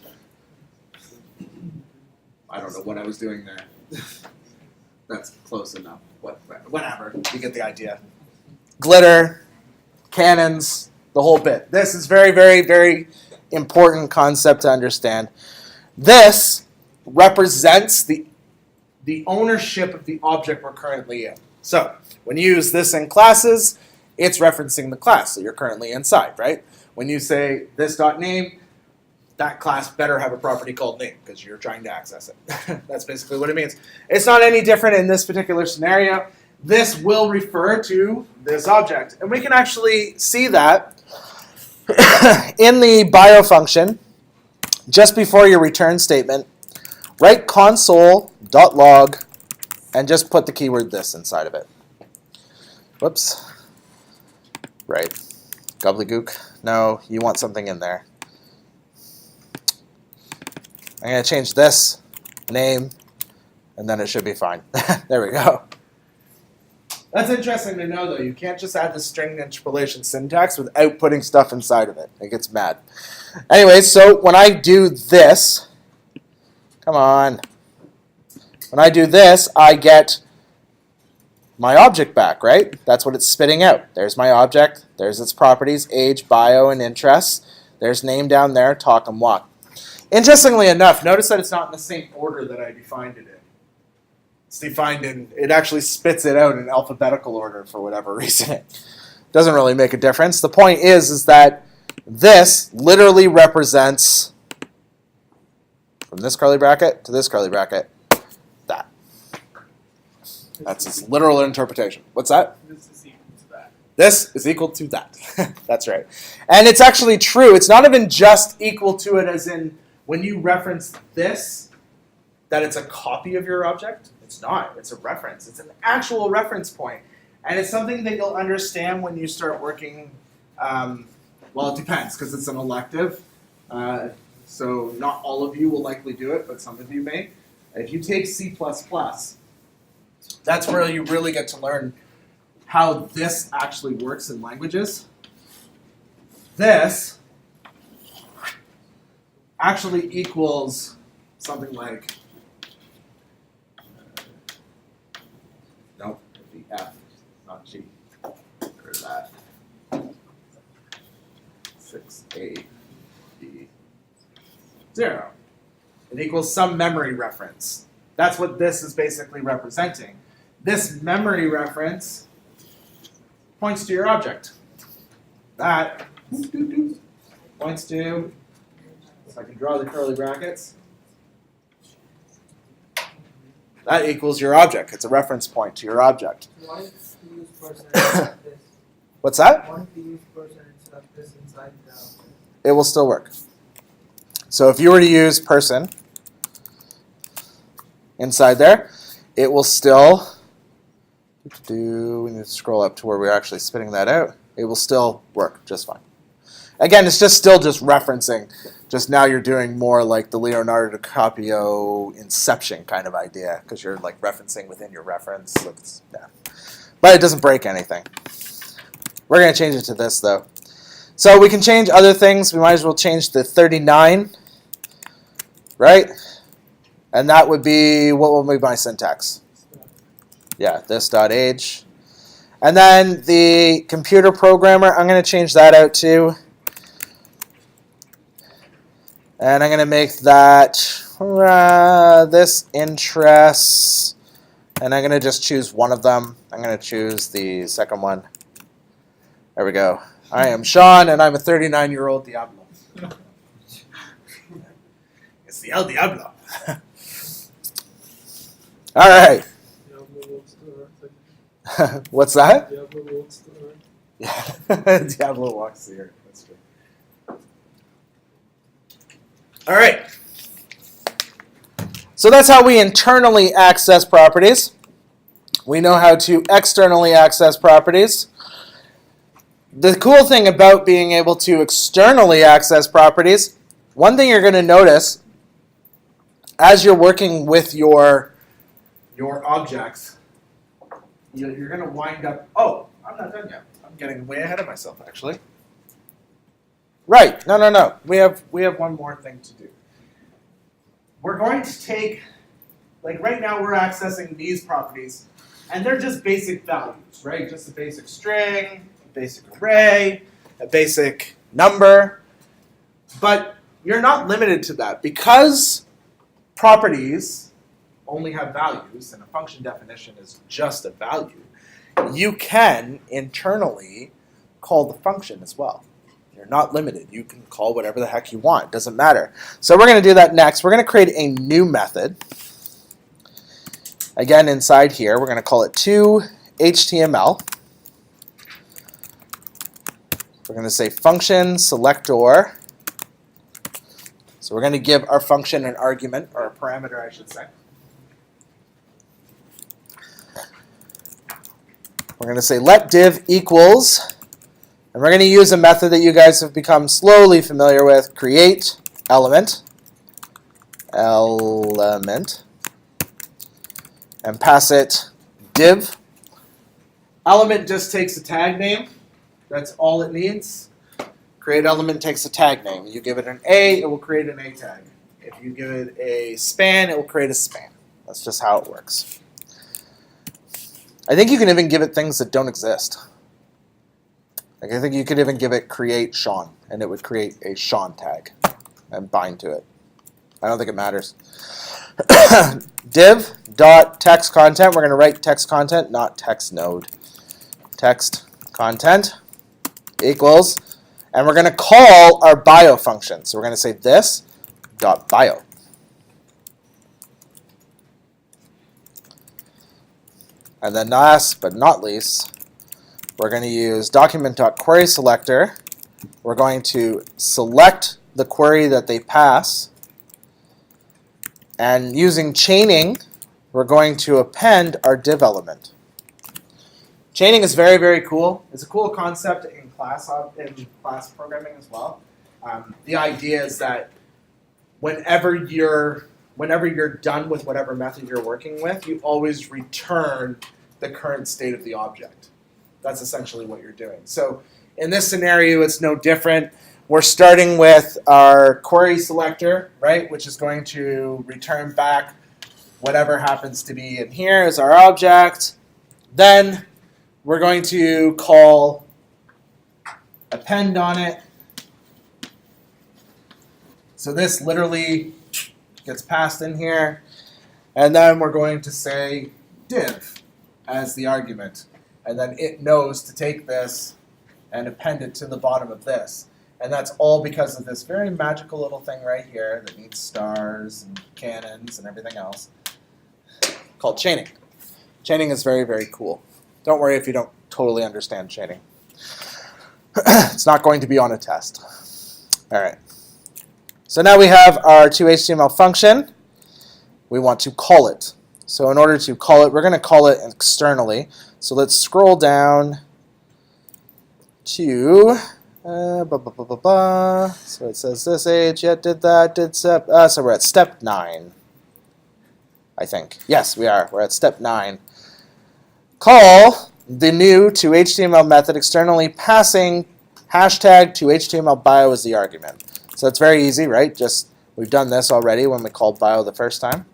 I don't know what I was doing there. That's close enough. Whatever. You get the idea. Glitter, cannons, the whole bit. This is very, very, very important concept to understand. This represents the ownership of the object we're currently in. So when you use this in classes, it's referencing the class that you're currently inside, right? When you say this.name, that class better have a property called name because you're trying to access it. That's basically what it means. It's not any different in this particular scenario. This will refer to this object. And we can actually see that in the bio function, just before your return statement, write console.log and just put the keyword this inside of it. Whoops. Right. Gobbledygook. No, you want something in there. I'm going to change this name, and then it should be fine. There we go. That's interesting to know, though. You can't just add the string interpolation syntax without putting stuff inside of it. It gets mad. Anyway, so when I do this, come on. When I do this, I get my object back, right? That's what it's spitting out. There's my object. There's its properties, age, bio, and interests. There's name down there, talk and walk. Interestingly enough, notice that it's not in the same order that I defined it in. It's defined in, it actually spits it out in alphabetical order for whatever reason. Doesn't really make a difference. The point is that this literally represents, from this curly bracket to this curly bracket, that. That's its literal interpretation. What's that? This is equal to that. This is equal to that. That's right. And it's actually true. It's not even just equal to it as in when you reference this, that it's a copy of your object. It's not. It's a reference. It's an actual reference point. And it's something that you'll understand when you start working, well, it depends because it's an elective. So not all of you will likely do it, but some of you may. If you take C++, that's where you really get to learn how this actually works in languages. This actually equals something like, nope, the F, not G, or that, 6A, B, 0. It equals some memory reference. That's what this is basically representing. This memory reference points to your object. That points to, so I can draw the curly brackets. That equals your object. It's a reference point to your object. Why to use person instead of this. What's that? Want to use person instead of this inside the. It will still work. So if you were to use person inside there, it will still we need to scroll up to where we're actually spitting that out. It will still work just fine. Again, it's just still just referencing. Just now you're doing more like the Leonardo DiCaprio Inception kind of idea because you're like referencing within your reference. So yeah. But it doesn't break anything. We're going to change it to this though. So we can change other things. We might as well change the 39, right? And that would be, what will be my syntax? Yeah, this dot age. And then the computer programmer, I'm going to change that out too. And I'm going to make that this interests. And I'm going to just choose one of them. I'm going to choose the second one. There we go. I am Sean, and I'm a 39-year-old Diablo. It's the El Diablo. All right. Diablo walks the earth. What's that? Diablo walks the earth. Yeah, Diablo walks the earth. That's true. All right. So that's how we internally access properties. We know how to externally access properties. The cool thing about being able to externally access properties, one thing you're going to notice as you're working with your objects, you're going to wind up, oh, I'm not done yet. I'm getting way ahead of myself, actually. Right, no. We have one more thing to do. We're going to take, like right now we're accessing these properties, and they're just basic values, right? Just a basic string, a basic array, a basic number. But you're not limited to that. Because properties only have values, and a function definition is just a value, you can internally call the function as well. You're not limited. You can call whatever the heck you want. It doesn't matter. So we're going to do that next. We're going to create a new method. Again, inside here, we're going to call it toHTML. We're going to say function selector. So we're going to give our function an argument, or a parameter, I should say. We're going to say let div equals, and we're going to use a method that you guys have become slowly familiar with, create element, and pass it div. Element just takes a tag name. That's all it needs. Create element takes a tag name. You give it an A, it will create an A tag. If you give it a span, it will create a span. That's just how it works. I think you can even give it things that don't exist. Like I think you could even give it create Sean, and it would create a Sean tag and bind to it. I don't think it matters. Div.text content. We're going to write text content, not text node. Text content equals, and we're going to call our bio function. So we're going to say this dot bio. And then last but not least, we're going to use document.querySelector. We're going to select the query that they pass. And using chaining, we're going to append our div element. Chaining is very, very cool. It's a cool concept in class programming as well. The idea is that whenever you're done with whatever method you're working with, you always return the current state of the object. That's essentially what you're doing. So in this scenario, it's no different. We're starting with our query selector, right, which is going to return back whatever happens to be in here as our object. Then we're going to call append on it. So this literally gets passed in here. And then we're going to say div as the argument. And then it knows to take this and append it to the bottom of this. And that's all because of this very magical little thing right here that needs stars and cannons and everything else called chaining. Chaining is very, very cool. Don't worry if you don't totally understand chaining. It's not going to be on a test. All right. So now we have our toHTML function. We want to call it. So in order to call it, we're going to call it externally. So let's scroll down to, so it says this age, yet did that, did step, so we're at step 9, I think. Yes, we are. We're at step 9. Call the new toHTML method externally passing hashtag toHTML_bio as the argument. So it's very easy, right? Just, we've done this already when we called bio the first time.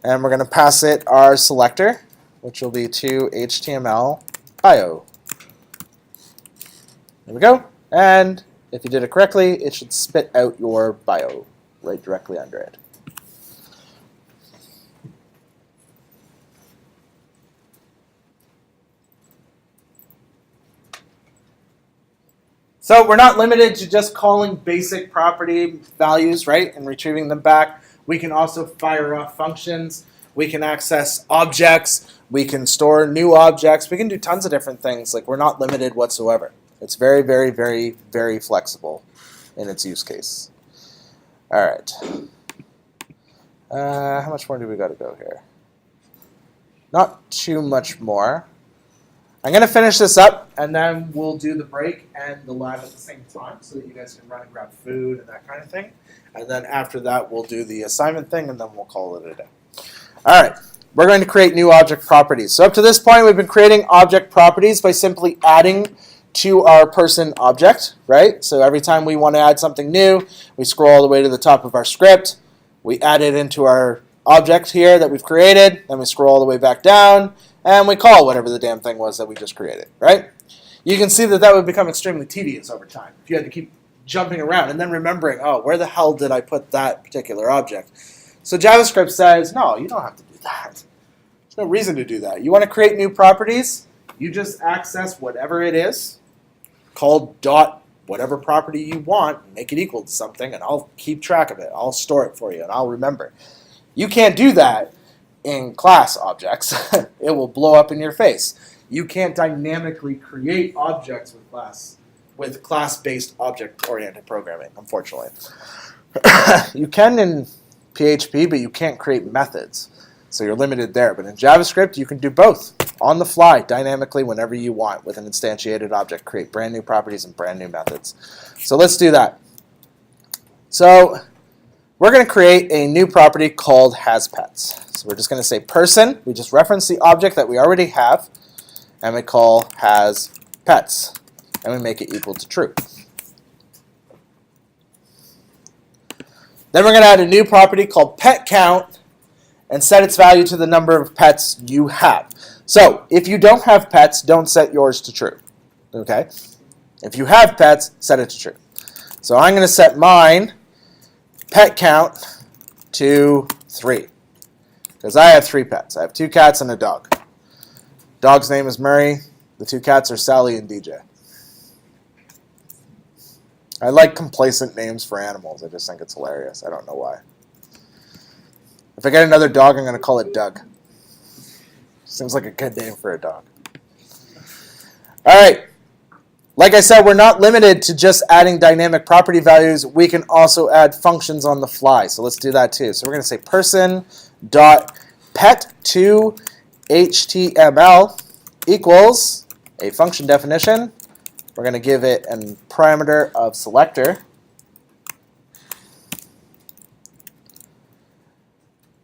And we're going to pass it our selector, which will be toHTML_bio. There we go. And if you did it correctly, it should spit out your bio right directly under it. So we're not limited to just calling basic property values, right, and retrieving them back. We can also fire off functions. We can access objects. We can store new objects. We can do tons of different things. Like, we're not limited whatsoever. It's very, very, very, very flexible in its use case. All right. How much more do we got to go here? Not too much more. I'm going to finish this up, and then we'll do the break and the live at the same time so that you guys can run and grab food and that kind of thing. And then after that, we'll do the assignment thing, and then we'll call it a day. All right. We're going to create new object properties. So up to this point, we've been creating object properties by simply adding to our person object, right? So every time we want to add something new, we scroll all the way to the top of our script. We add it into our object here that we've created. Then we scroll all the way back down, and we call whatever the damn thing was that we just created, right? You can see that that would become extremely tedious over time if you had to keep jumping around and then remembering, oh, where the hell did I put that particular object? So JavaScript says, no, you don't have to do that. There's no reason to do that. You want to create new properties? You just access whatever it is, called dot whatever property you want, make it equal to something, and I'll keep track of it. I'll store it for you, and I'll remember. You can't do that in class objects. It will blow up in your face. You can't dynamically create objects with class-based object-oriented programming, unfortunately. You can in PHP, but you can't create methods. So you're limited there. But in JavaScript, you can do both on the fly, dynamically, whenever you want with an instantiated object. Create brand new properties and brand new methods. So let's do that. So we're going to create a new property called hasPets. So we're just going to say person. We just reference the object that we already have, and we call hasPets, and we make it equal to true. Then we're going to add a new property called petCount and set its value to the number of pets you have. So if you don't have pets, don't set yours to true. Okay? If you have pets, set it to true. So I'm going to set mine pet count to 3 because I have 3 pets. I have 2 cats and a dog. Dog's name is Murray. The 2 cats are Sally and DJ. I like complacent names for animals. I just think it's hilarious. I don't know why. If I get another dog, I'm going to call it Doug. Seems like a good name for a dog. All right. Like I said, we're not limited to just adding dynamic property values. We can also add functions on the fly. So let's do that too. So we're going to say person.pet2html equals a function definition. We're going to give it a parameter of selector.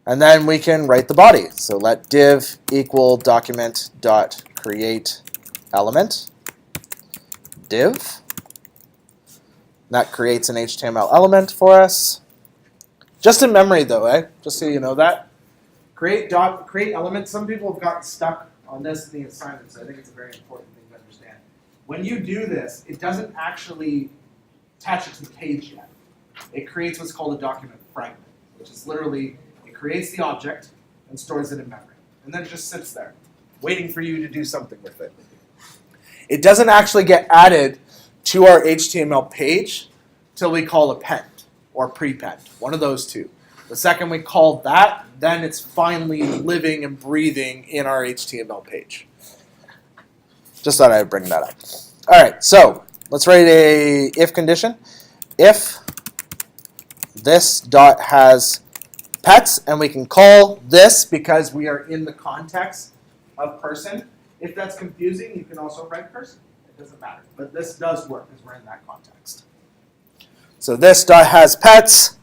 And then we can write the body. So let div equal document.createElement. Div. That creates an HTML element for us. Just in memory though, just so you know that. Create element. Some people have gotten stuck on this in the assignment, so I think it's a very important thing to understand. When you do this, it doesn't actually attach it to the page yet. It creates what's called a document fragment, which is literally, it creates the object and stores it in memory. And then it just sits there, waiting for you to do something with it. It doesn't actually get added to our HTML page till we call append or prepend, one of those two. The second we call that, then it's finally living and breathing in our HTML page. Just thought I'd bring that up. All right, so let's write a if condition. If this dot has pets, and we can call this because we are in the context of person. If that's confusing, you can also write person. It doesn't matter. But this does work because we're in that context. So this dot has pets.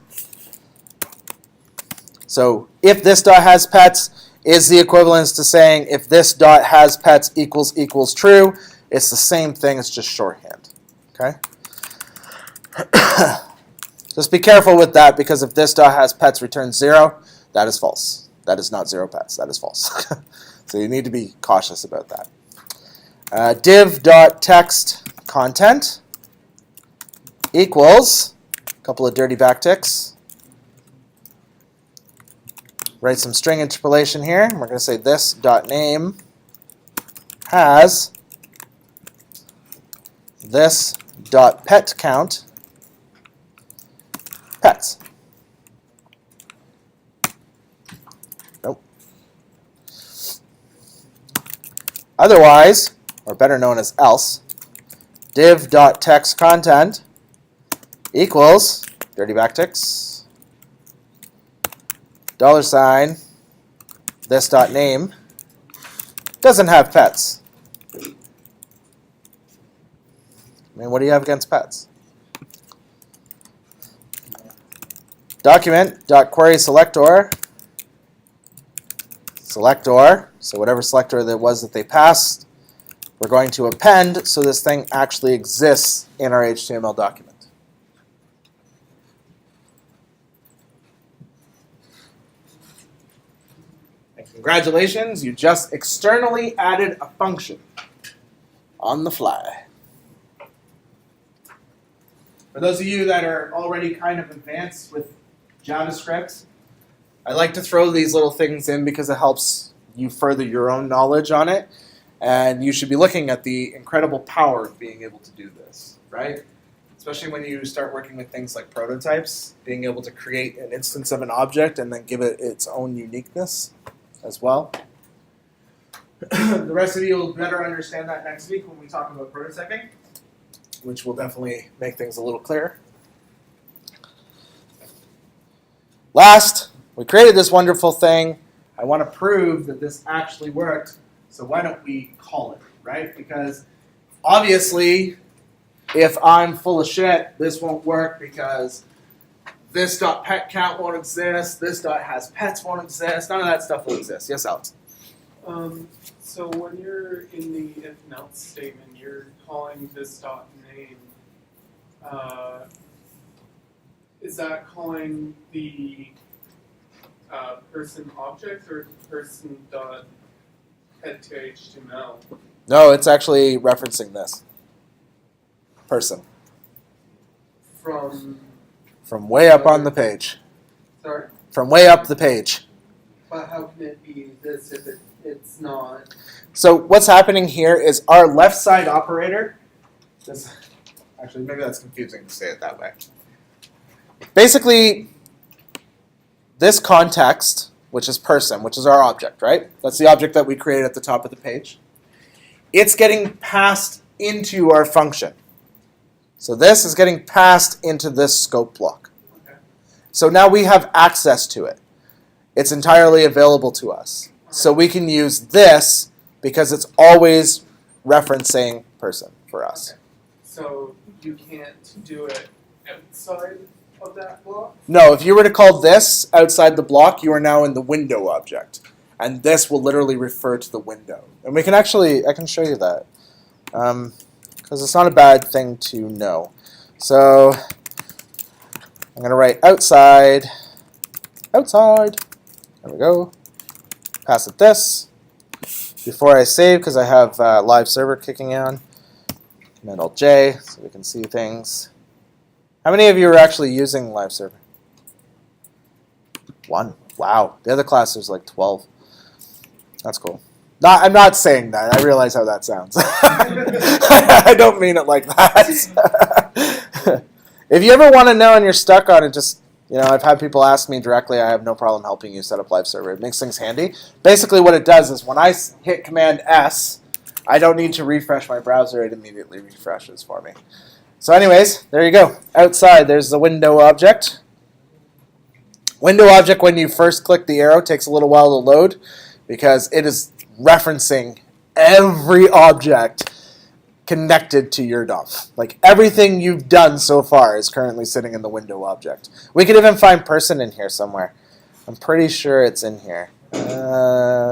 So if this dot has pets is the equivalence to saying if this dot has pets equals true. It's the same thing, it's just shorthand. Okay? Just be careful with that because if this dot has pets returns 0, that is false. That is not 0 pets, that is false. So you need to be cautious about that. Div.text content equals a couple of dirty backticks. Write some string interpolation here. We're going to say this dot name has this dot pet count pets. Nope. Otherwise, or better known as else, div.text content equals dirty backticks $, this dot name doesn't have pets. I mean, what do you have against pets? Document.query selector. Selector, so whatever selector that was that they passed, we're going to append so this thing actually exists in our HTML document. And congratulations, you just externally added a function on the fly. For those of you that are already kind of advanced with JavaScript, I like to throw these little things in because it helps you further your own knowledge on it. And you should be looking at the incredible power of being able to do this, right? Especially when you start working with things like prototypes, being able to create an instance of an object and then give it its own uniqueness as well. The rest of you will better understand that next week when we talk about prototyping, which will definitely make things a little clearer. Last, we created this wonderful thing. I want to prove that this actually worked, so why don't we call it, right? Because obviously, if I'm full of shit, this won't work because this dot pet count won't exist, this dot has pets won't exist, none of that stuff will exist. Yes, Alex? So when you're in the if and else statement, you're calling this dot name. Is that calling the person object or person dot head to HTML? No, it's actually referencing this. Person. From way up on the page. sorry, From way up the page. but how can it be this if it's not? So what's happening here is our left side operator, actually maybe that's confusing to say it that way. Basically, this context, which is person, which is our object, right? That's the object that we created at the top of the page. It's getting passed into our function. So this is getting passed into this scope block. Okay. So now we have access to it. It's entirely available to us. So we can use this because it's always referencing person for us. Okay. So you can't do it outside of that block? No, if you were to call this outside the block, you are now in the window object. And this will literally refer to the window. And we can actually, I can show you that. Because it's not a bad thing to know. So I'm going to write outside. Outside. There we go. Pass it this. Before I save, because I have live server kicking on. Command Alt J, so we can see things. How many of you are actually using live server? 1. Wow. The other class was like 12. That's cool. I'm not saying that. I realize how that sounds. I don't mean it like that. If you ever want to know and you're stuck on it, just, I've had people ask me directly. I have no problem helping you set up live server. It makes things handy. Basically what it does is when I hit Command S, I don't need to refresh my browser, it immediately refreshes for me. So anyways, there you go. Outside, there's the window object. Window object, when you first click the arrow, takes a little while to load because it is referencing every object connected to your DOM. Like everything you've done so far is currently sitting in the window object. We could even find person in here somewhere. I'm pretty sure it's in here.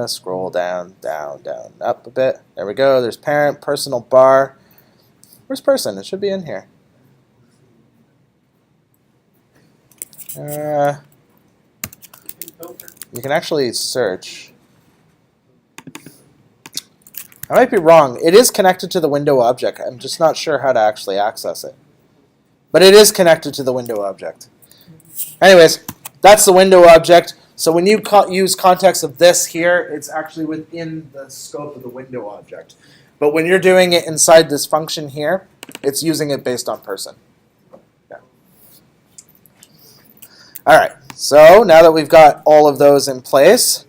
Scroll down, down, down, up a bit. There we go. There's parent, personal bar. Where's person? It should be in here. You can actually search. I might be wrong. It is connected to the window object. I'm just not sure how to actually access it. But it is connected to the window object. Anyways, that's the window object. So when you use context of this here, it's actually within the scope of the window object. But when you're doing it inside this function here, it's using it based on person. Yeah. All right. So now that we've got all of those in place,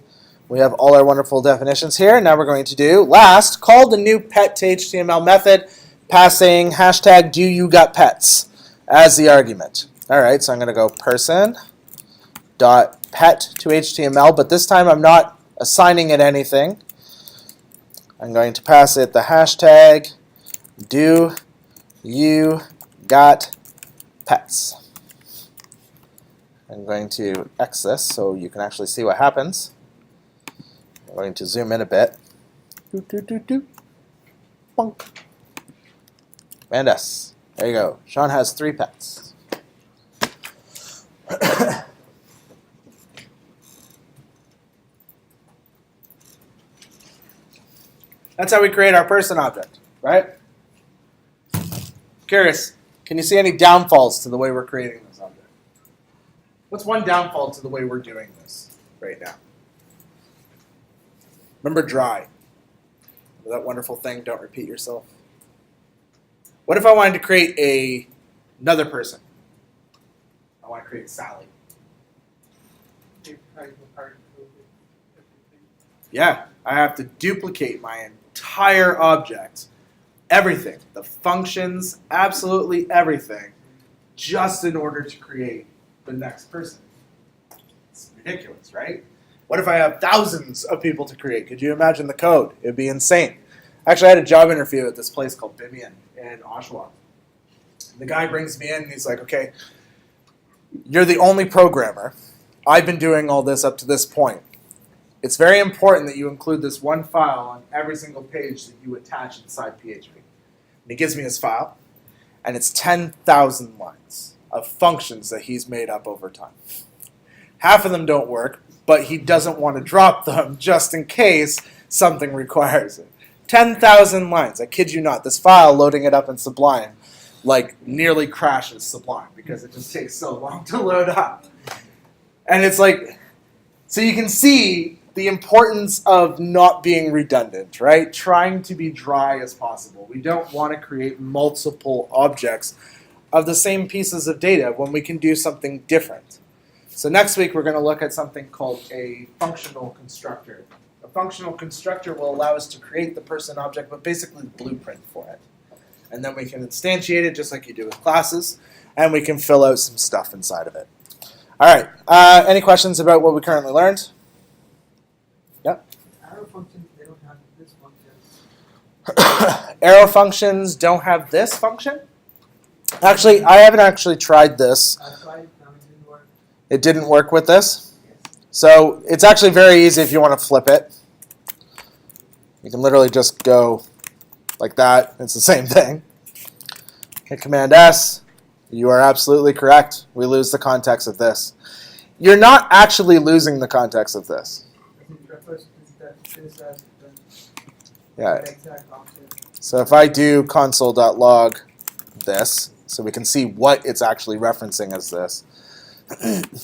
we have all our wonderful definitions here. Now we're going to do, last, call the new pet to HTML method, passing hashtag do you got pets as the argument. All right, so I'm going to go person dot pet to HTML, but this time I'm not assigning it anything. I'm going to pass it the hashtag do you got pets. I'm going to X this so you can actually see what happens. I'm going to zoom in a bit. Bonk. And S. There you go. Sean has 3 pets. That's how we create our person object, right? Curious, can you see any downfalls to the way we're creating this object? What's one downfall to the way we're doing this right now? Remember dry. Remember that wonderful thing, don't repeat yourself? What if I wanted to create another person? I want to create Sally. Yeah, I have to duplicate my entire object, everything, the functions, absolutely everything, just in order to create the next person. It's ridiculous, right? What if I have thousands of people to create? Could you imagine the code? It'd be insane. Actually, I had a job interview at this place called Vivian in Oshawa. The guy brings me in and he's like, okay, you're the only programmer. I've been doing all this up to this point. It's very important that you include this one file on every single page that you attach inside PHP. And he gives me his file, and it's 10,000 lines of functions that he's made up over time. Half of them don't work, but he doesn't want to drop them just in case something requires it. 10,000 lines. I kid you not. This file, loading it up in Sublime, like nearly crashes Sublime because it just takes so long to load up. And it's like, so you can see the importance of not being redundant, right? Trying to be dry as possible. We don't want to create multiple objects of the same pieces of data when we can do something different. So next week we're going to look at something called a functional constructor. A functional constructor will allow us to create the person object, but basically the blueprint for it. And then we can instantiate it just like you do with classes, and we can fill out some stuff inside of it. All right, any questions about what we currently learned? Yep. Arrow functions, they don't have this function. Arrow functions don't have this function? Actually, I haven't actually tried this. I tried, no, it didn't work. It didn't work with this? Yes. So it's actually very easy if you want to flip it. You can literally just go like that. It's the same thing. Hit Command S. You are absolutely correct. We lose the context of this. You're not actually losing the context of this. It refers to this as Yeah. the exact opposite. So if I do console.log this, so we can see what it's actually referencing as this,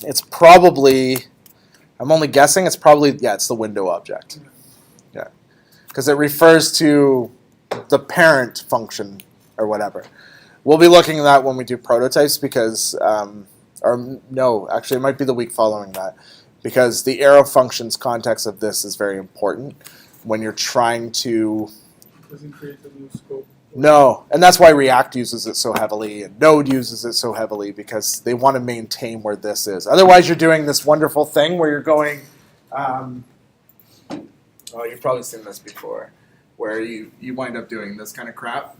it's probably, I'm only guessing, it's probably, yeah, it's the window object. Yeah. Because it refers to the parent function or whatever. We'll be looking at that when we do prototypes because, or no, actually it might be the week following that, because the arrow functions context of this is very important when you're trying to Doesn't create a new scope. No, and that's why React uses it so heavily and Node uses it so heavily because they want to maintain where this is. Otherwise, you're doing this wonderful thing where you're going. Oh, you've probably seen this before, where you wind up doing this kind of crap.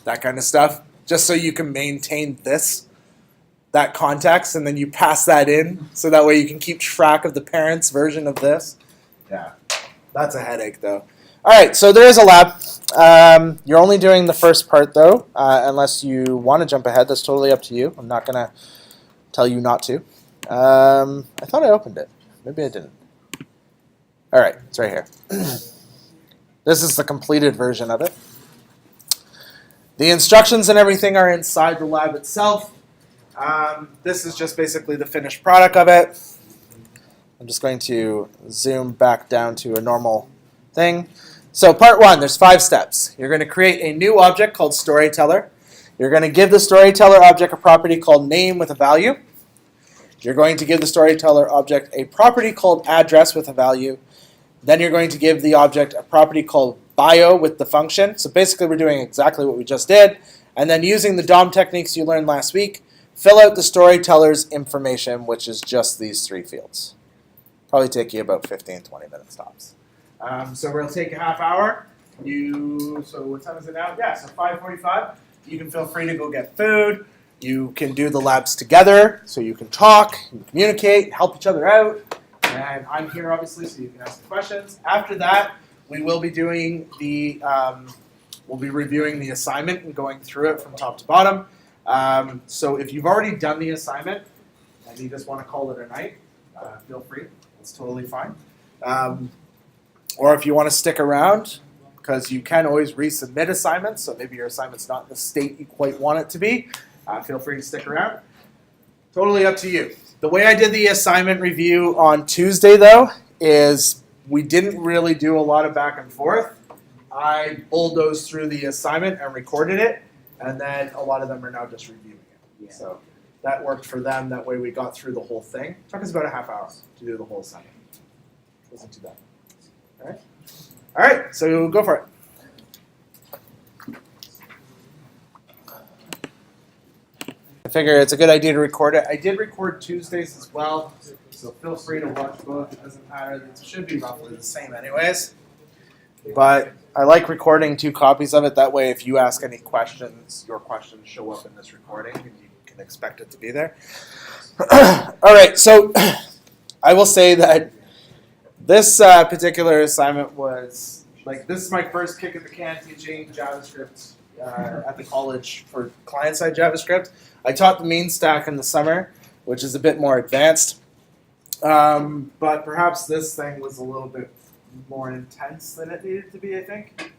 That kind of stuff, just so you can maintain that context, and then you pass that in, so that way you can keep track of the parent's version of this. Yeah, that's a headache, though. All right, so there is a lab. You're only doing the first part, though, unless you want to jump ahead. That's totally up to you. I'm not going to tell you not to. I thought I opened it. Maybe I didn't. All right, it's right here. This is the completed version of it. The instructions and everything are inside the lab itself. This is just basically the finished product of it. I'm just going to zoom back down to a normal thing. So part 1, there's 5 steps. You're going to create a new object called Storyteller. You're going to give the Storyteller object a property called name with a value. You're going to give the Storyteller object a property called address with a value. Then you're going to give the object a property called bio with the function. So basically we're doing exactly what we just did. And then using the DOM techniques you learned last week, fill out the storyteller's information, which is just these 3 fields. Probably take you about 15, 20 minutes tops. So we'll take a half hour. So what time is it now? Yeah, so 5:45. You can feel free to go get food. You can do the labs together, so you can talk, you can communicate, help each other out. And I'm here, obviously, so you can ask questions. After that, we will be doing we'll be reviewing the assignment and going through it from top to bottom. So if you've already done the assignment and you just want to call it a night, feel free. It's totally fine. Or if you want to stick around, because you can always resubmit assignments, so maybe your assignment's not in the state you quite want it to be, feel free to stick around. Totally up to you. The way I did the assignment review on Tuesday, though, is we didn't really do a lot of back and forth. I bulldozed through the assignment and recorded it, and then a lot of them are now just reviewing it. So that worked for them. That way we got through the whole thing. It took us about a half hour to do the whole assignment. Wasn't too bad. All right. All right, so go for it. I figure it's a good idea to record it. I did record Tuesdays as well, so feel free to watch both. It doesn't matter. It should be roughly the same anyways. But I like recording 2 copies of it. That way, if you ask any questions, your questions show up in this recording, and you can expect it to be there. All right, so I will say that this particular assignment was, this is my first kick at the can teaching JavaScript at the college for client-side JavaScript. I taught the mean stack in the summer, which is a bit more advanced. But perhaps this thing was a little bit more intense than it needed to be, I think.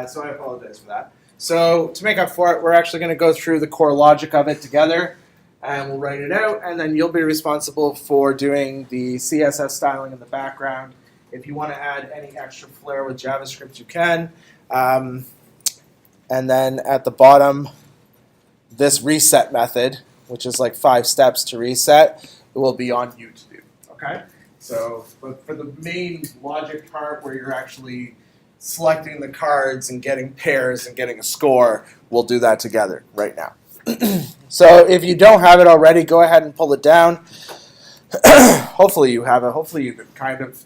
So I apologize for that. So to make up for it, we're actually going to go through the core logic of it together, and we'll write it out, and then you'll be responsible for doing the CSS styling in the background. If you want to add any extra flair with JavaScript, you can. And then at the bottom, this reset method, which is like 5 steps to reset, it will be on you to do. Okay? So, but for the main logic part where you're actually selecting the cards and getting pairs and getting a score, we'll do that together right now. So if you don't have it already, go ahead and pull it down. Hopefully you have it. Hopefully you've been kind of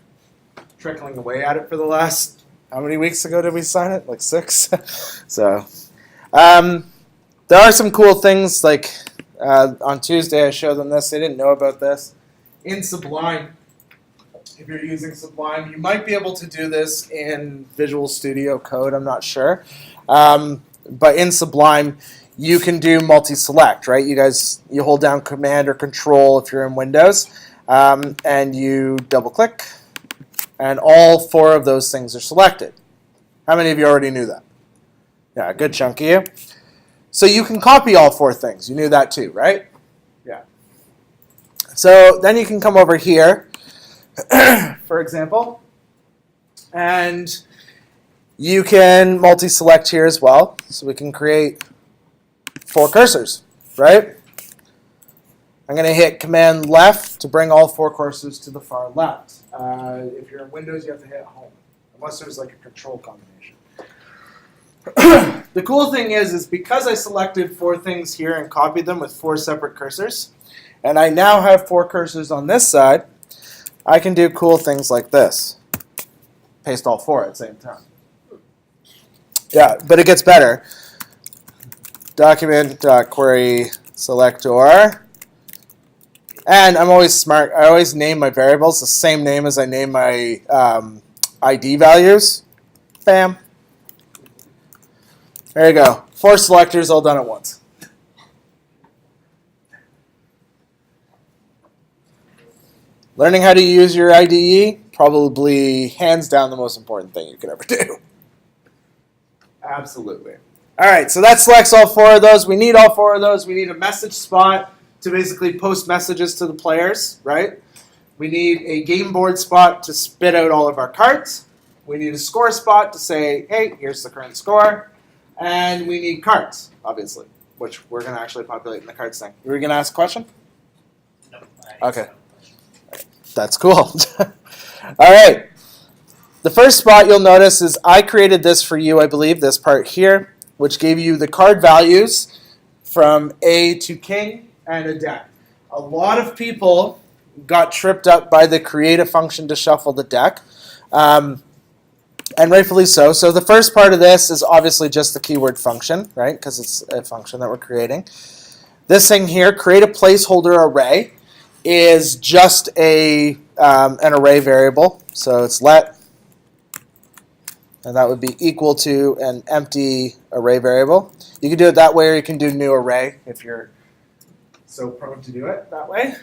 trickling away at it for the last, how many weeks ago did we sign it? Like 6? So there are some cool things, like on Tuesday I showed them this. They didn't know about this. In Sublime, if you're using Sublime, you might be able to do this in Visual Studio Code, I'm not sure. But in Sublime, you can do multi-select, right? You hold down Command or Control if you're in Windows, and you double-click, and all 4 of those things are selected. How many of you already knew that? Yeah, a good chunk of you. So you can copy all 4 things. You knew that too, right? Yeah. So then you can come over here, for example, and you can multi-select here as well. So we can create 4 cursors, right? I'm going to hit Command left to bring all 4 cursors to the far left. If you're in Windows, you have to hit home, unless there's like a control combination. The cool thing is because I selected 4 things here and copied them with 4 separate cursors, and I now have 4 cursors on this side, I can do cool things like this. Paste all 4 at the same time. Yeah, but it gets better. Document.query selector. And I'm always smart. I always name my variables the same name as I name my ID values. Bam. There you go. 4 selectors all done at once. Learning how to use your IDE, probably hands down the most important thing you could ever do. Absolutely. All right, so that selects all 4 of those. We need all 4 of those. We need a message spot to basically post messages to the players, right? We need a game board spot to spit out all of our cards. We need a score spot to say, hey, here's the current score. And we need cards, obviously, which we're going to actually populate in the cards thing. You were going to ask a question? No, Okay. That's cool. All right. The first spot you'll notice is I created this for you, I believe, this part here, which gave you the card values from A to King and a deck. A lot of people got tripped up by the create a function to shuffle the deck, and rightfully so. So the first part of this is obviously just the keyword function, right, because it's a function that we're creating. This thing here, create a placeholder array, is just an array variable. So it's let, and that would be equal to an empty array variable. You can do it that way, or you can do new array if you're so prone to do it that way.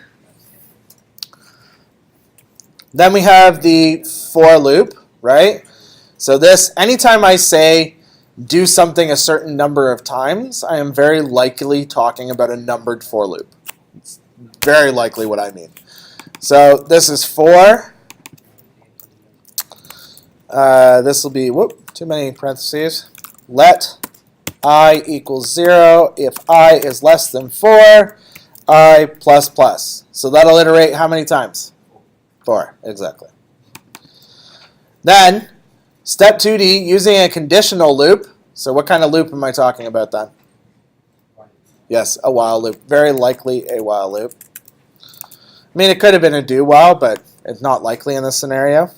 Then we have the for loop, right? So this, anytime I say do something a certain number of times, I am very likely talking about a numbered for loop. It's very likely what I mean. So this is for. This will be, too many parentheses. Let I equals 0 if I is less than 4, I plus plus. So that'll iterate how many times? 4, exactly. Then, step 2D, using a conditional loop. So what kind of loop am I talking about then? Yes, a while loop. Very likely a while loop. I mean, it could have been a do while, but it's not likely in this scenario.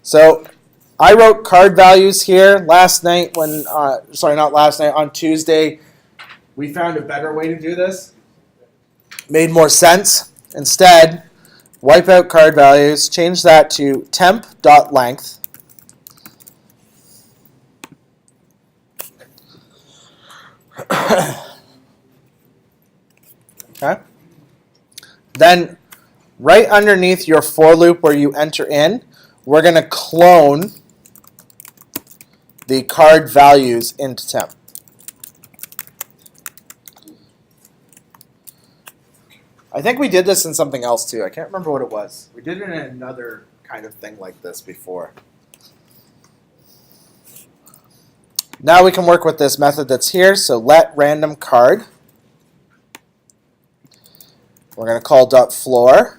So I wrote card values here last night when, not last night, on Tuesday. We found a better way to do this. Made more sense. Instead, wipe out card values, change that to temp.length. Okay. Then, right underneath your for loop where you enter in, we're going to clone the card values into temp. I think we did this in something else too. I can't remember what it was. We did it in another kind of thing like this before. Now we can work with this method that's here. So let random card. We're going to call .floor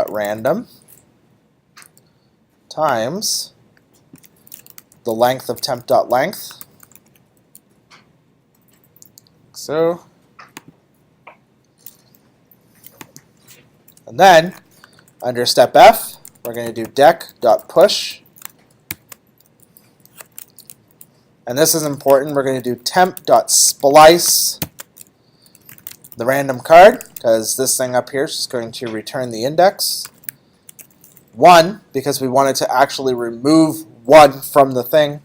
.random times the length of temp.length. So, and then under step F, we're going to do deck.push. And this is important. We're going to do temp.splice the random card, because this thing up here is just going to return the index. 1, because we wanted to actually remove 1 from the thing.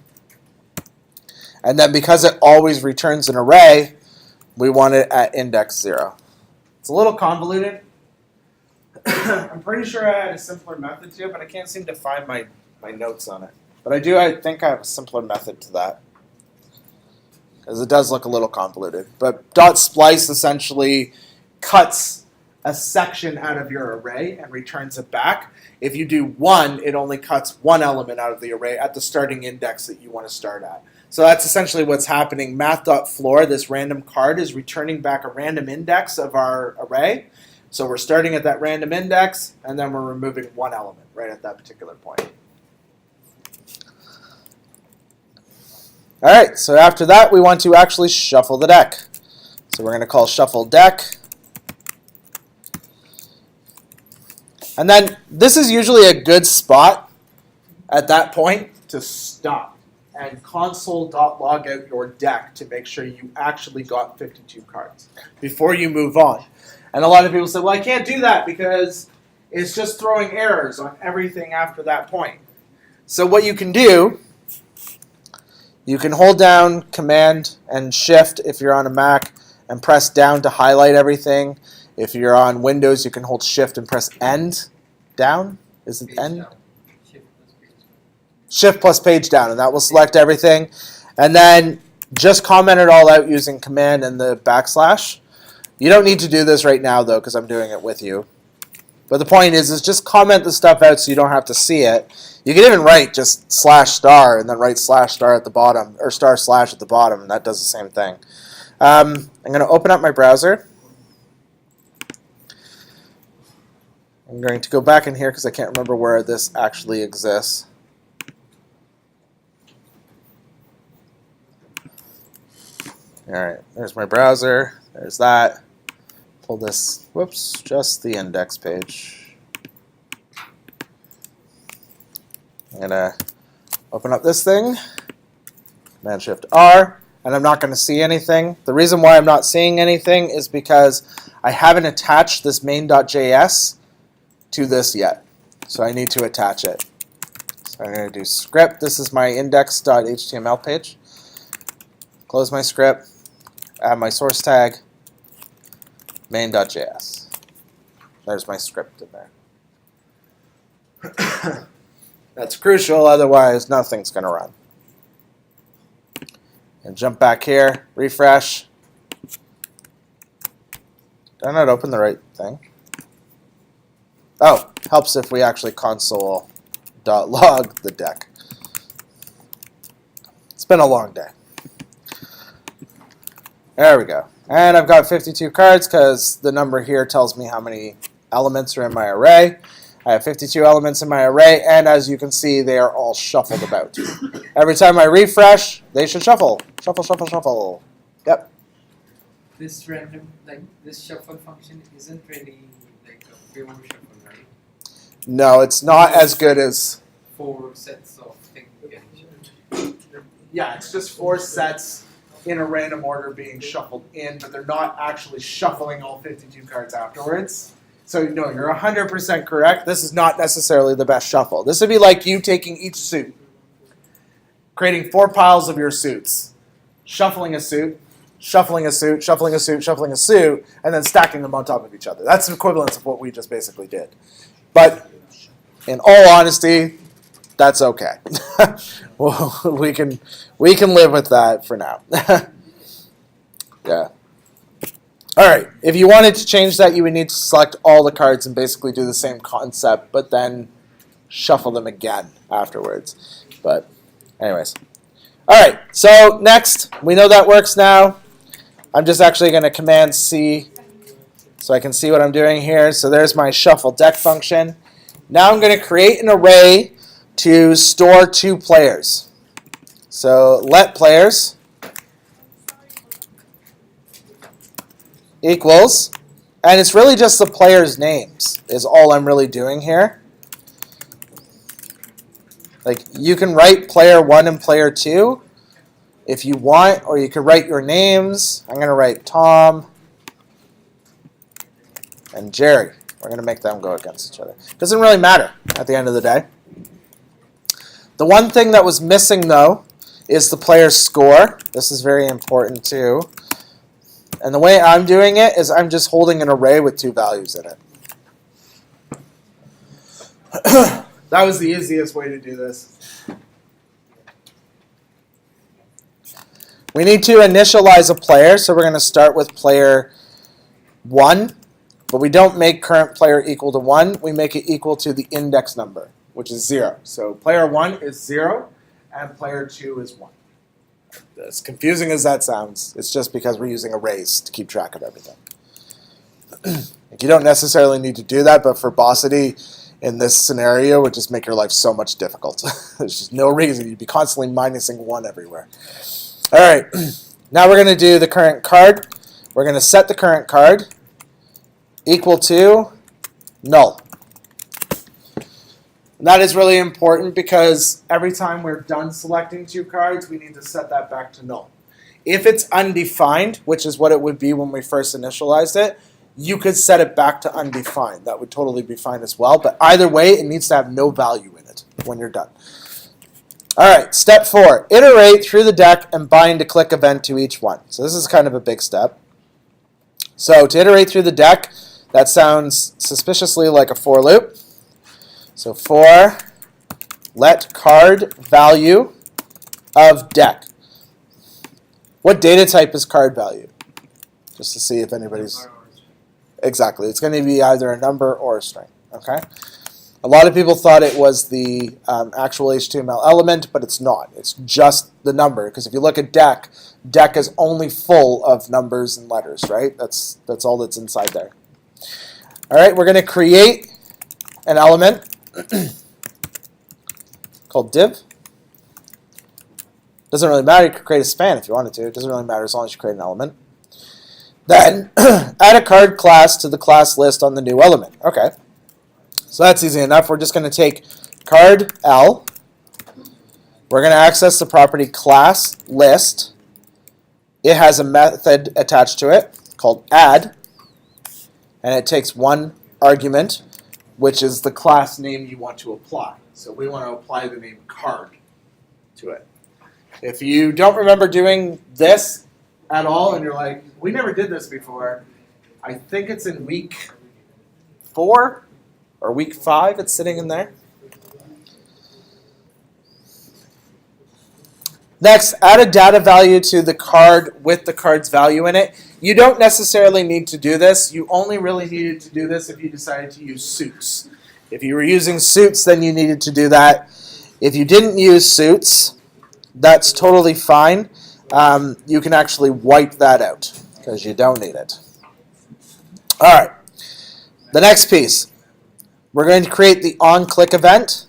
And then because it always returns an array, we want it at index 0. It's a little convoluted. I'm pretty sure I had a simpler method to it, but I can't seem to find my notes on it. But I think I have a simpler method to that, because it does look a little convoluted. But .splice essentially cuts a section out of your array and returns it back. If you do 1, it only cuts one element out of the array at the starting index that you want to start at. So that's essentially what's happening. Math.floor, this random card, is returning back a random index of our array. So we're starting at that random index, and then we're removing one element right at that particular point. All right, so after that, we want to actually shuffle the deck. So we're going to call shuffle deck. And then this is usually a good spot at that point to stop and console.log out your deck to make sure you actually got 52 cards before you move on. And a lot of people say, well, I can't do that because it's just throwing errors on everything after that point. So what you can do, you can hold down Command and Shift if you're on a Mac and press down to highlight everything. If you're on Windows, you can hold Shift and press End down. Is it End? Shift plus page down, and that will select everything. And then just comment it all out using Command and the \. You don't need to do this right now, though, because I'm doing it with you. But the point is just comment the stuff out so you don't have to see it. You can even write just /* and then write /* at the bottom, or */ at the bottom, and that does the same thing. I'm going to open up my browser. I'm going to go back in here because I can't remember where this actually exists. All right, there's my browser. There's that. Pull this, whoops, just the index page. I'm going to open up this thing, Command Shift R, and I'm not going to see anything. The reason why I'm not seeing anything is because I haven't attached this main.js to this yet. So I need to attach it. So I'm going to do script. This is my index.html page. Close my script, add my source tag, main.js. There's my script in there. That's crucial, otherwise nothing's going to run. And jump back here, refresh. Did I not open the right thing? Oh, helps if we actually console.log the deck. It's been a long day. There we go. And I've got 52 cards because the number here tells me how many elements are in my array. I have 52 elements in my array, and as you can see, they are all shuffled about. Every time I refresh, they should shuffle. Shuffle, shuffle, shuffle. Yep. This random, like this shuffle function isn't really like a pure shuffle, right? No, it's not as good as... 4 sets of things getting shuffled. Yeah, it's just 4 sets in a random order being shuffled in, but they're not actually shuffling all 52 cards afterwards. So no, you're 100% correct. This is not necessarily the best shuffle. This would be like you taking each suit, creating 4 piles of your suits, shuffling a suit, shuffling a suit, shuffling a suit, shuffling a suit, and then stacking them on top of each other. That's the equivalence of what we just basically did. But in all honesty, that's okay. Well, we can live with that for now. Yeah. All right. If you wanted to change that, you would need to select all the cards and basically do the same concept, but then shuffle them again afterwards. But anyways. All right. So next, we know that works now. I'm just actually going to Command C so I can see what I'm doing here. So there's my shuffle deck function. Now I'm going to create an array to store 2 players. So let players equals, and it's really just the players' names is all I'm really doing here. Like you can write player 1 and player 2 if you want, or you could write your names. I'm going to write Tom and Jerry. We're going to make them go against each other. Doesn't really matter at the end of the day. The one thing that was missing, though, is the player's score. This is very important, too. And the way I'm doing it is I'm just holding an array with 2 values in it. That was the easiest way to do this. We need to initialize a player, so we're going to start with player 1. But we don't make current player equal to 1. We make it equal to the index number, which is 0. So player 1 is 0, and player 2 is 1. As confusing as that sounds, it's just because we're using arrays to keep track of everything. Like, you don't necessarily need to do that, but for Bossity, in this scenario, would just make your life so much difficult. There's just no reason. You'd be constantly minusing 1 everywhere. All right, now we're going to do the current card. We're going to set the current card equal to null. And that is really important because every time we're done selecting 2 cards, we need to set that back to null. If it's undefined, which is what it would be when we first initialized it, you could set it back to undefined. That would totally be fine as well. But either way, it needs to have no value in it when you're done. All right, step 4. Iterate through the deck and bind a click event to each one. So this is kind of a big step. So to iterate through the deck, that sounds suspiciously like a for loop. So for let card value of deck. What data type is card value? Just to see if anybody's... Exactly. It's going to be either a number or a string. Okay. A lot of people thought it was the actual HTML element, but it's not. It's just the number. Because if you look at deck, deck is only full of numbers and letters, right? That's all that's inside there. All right. We're going to create an element called div. Doesn't really matter. You could create a span if you wanted to. It doesn't really matter as long as you create an element. Then add a card class to the class list on the new element. Okay. So that's easy enough. We're just going to take card L. We're going to access the property class list. It has a method attached to it called add. And it takes one argument, which is the class name you want to apply. So we want to apply the name card to it. If you don't remember doing this at all, and you're like, we never did this before, I think it's in week 4 or week 5, it's sitting in there. Next, add a data value to the card with the card's value in it. You don't necessarily need to do this. You only really needed to do this if you decided to use suits. If you were using suits, then you needed to do that. If you didn't use suits, that's totally fine. You can actually wipe that out because you don't need it. All right. The next piece. We're going to create the onClick event.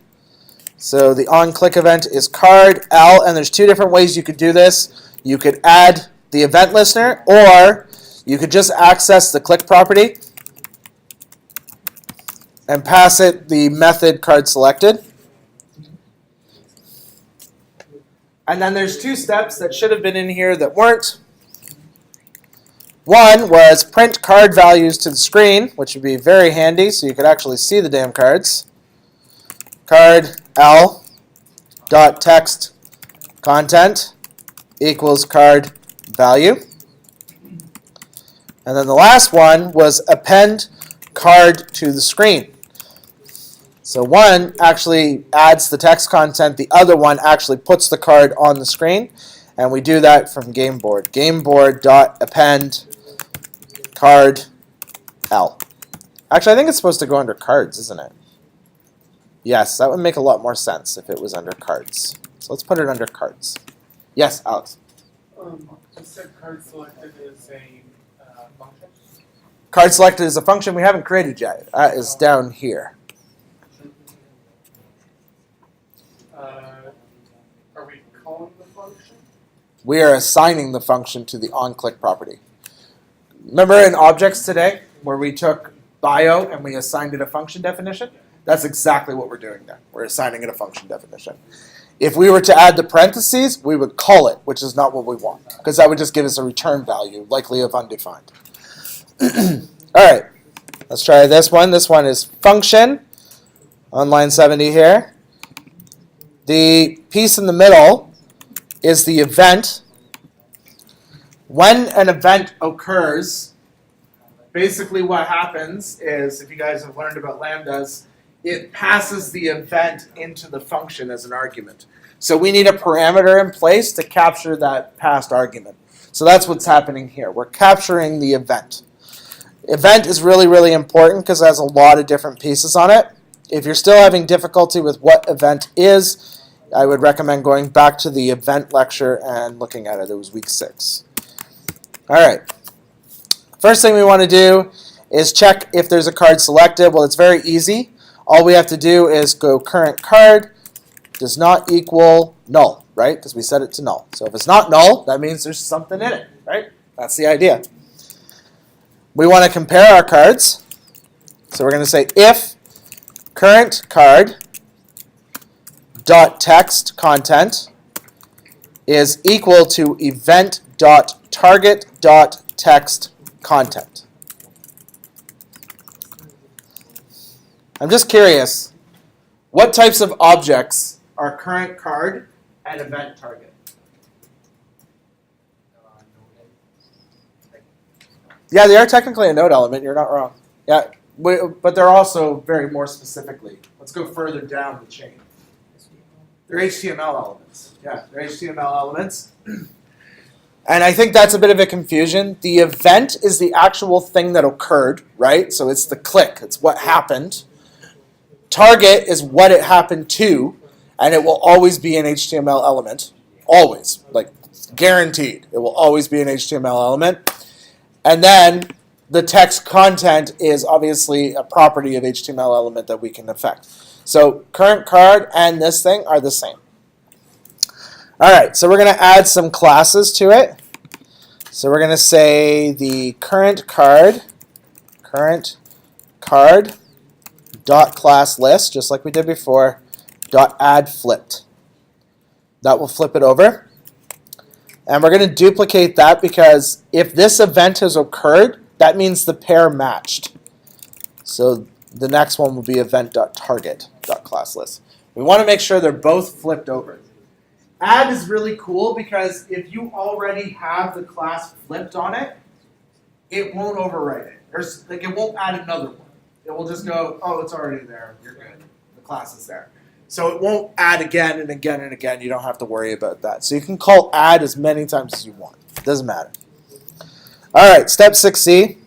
So the onClick event is card L, and there's 2 different ways you could do this. You could add the event listener, or you could just access the click property and pass it the method card selected. And then there's 2 steps that should have been in here that weren't. One was print card values to the screen, which would be very handy so you could actually see the damn cards. Card L dot text content equals card value. And then the last one was append card to the screen. So one actually adds the text content, the other one actually puts the card on the screen, and we do that from GameBoard. GameBoard.append card L. Actually, I think it's supposed to go under cards, isn't it? Yes, that would make a lot more sense if it was under cards. So let's put it under cards. Yes, Alex. You said card selected is a function? Card selected is a function we haven't created yet. That is down here. Are we calling the function? We are assigning the function to the onClick property. Remember in objects today where we took bio and we assigned it a function definition? That's exactly what we're doing there. We're assigning it a function definition. If we were to add the parentheses, we would call it, which is not what we want, because that would just give us a return value, likely of undefined. All right, let's try this one. This one is function on line 70 here. The piece in the middle is the event. When an event occurs, basically what happens is, if you guys have learned about lambdas, it passes the event into the function as an argument. So we need a parameter in place to capture that passed argument. So that's what's happening here. We're capturing the event. Event is really, really important because it has a lot of different pieces on it. If you're still having difficulty with what event is, I would recommend going back to the event lecture and looking at it. It was week 6. All right. First thing we want to do is check if there's a card selected. Well, it's very easy. All we have to do is go current card does not equal null, right? Because we set it to null. So if it's not null, that means there's something in it, right? That's the idea. We want to compare our cards. So we're going to say if current card dot text content is equal to event dot target dot text content. I'm just curious, what types of objects are current card and event target? Yeah, they are technically a node element. You're not wrong. Yeah, but they're also very more specifically. Let's go further down the chain. They're HTML elements. Yeah, they're HTML elements. And I think that's a bit of a confusion. The event is the actual thing that occurred, right? So it's the click. It's what happened. Target is what it happened to, and it will always be an HTML element. Always. Like, guaranteed. It will always be an HTML element. And then the text content is obviously a property of HTML element that we can affect. So current card and this thing are the same. All right, so we're going to add some classes to it. So we're going to say the current card dot class list, just like we did before, dot add flipped. That will flip it over. And we're going to duplicate that because if this event has occurred, that means the pair matched. So the next one will be event.target.classlist. We want to make sure they're both flipped over. Add is really cool because if you already have the class flipped on it, it won't overwrite it. It won't add another one. It will just go, oh, it's already there. You're good. The class is there. So it won't add again and again and again. You don't have to worry about that. So you can call add as many times as you want. It doesn't matter. All right, step 6C.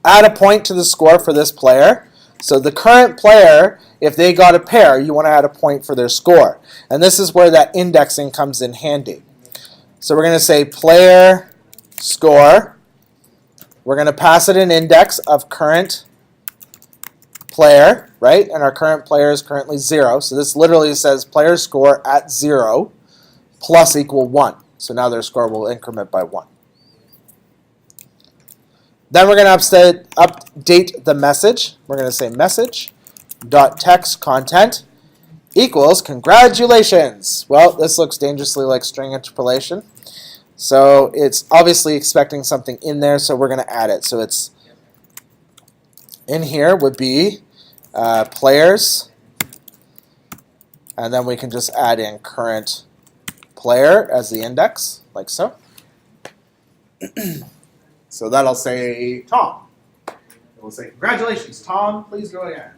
Add a point to the score for this player. So the current player, if they got a pair, you want to add a point for their score. And this is where that indexing comes in handy. So we're going to say player score. We're going to pass it an index of current player, right? And our current player is currently 0. So this literally says player score at 0 plus equal 1. So now their score will increment by 1. Then we're going to update the message. We're going to say message.text content equals congratulations. Well, this looks dangerously like string interpolation. So it's obviously expecting something in there, so we're going to add it. So it's in here would be players, and then we can just add in current player as the index, like so. So that'll say Tom. It will say, congratulations, Tom, please go again.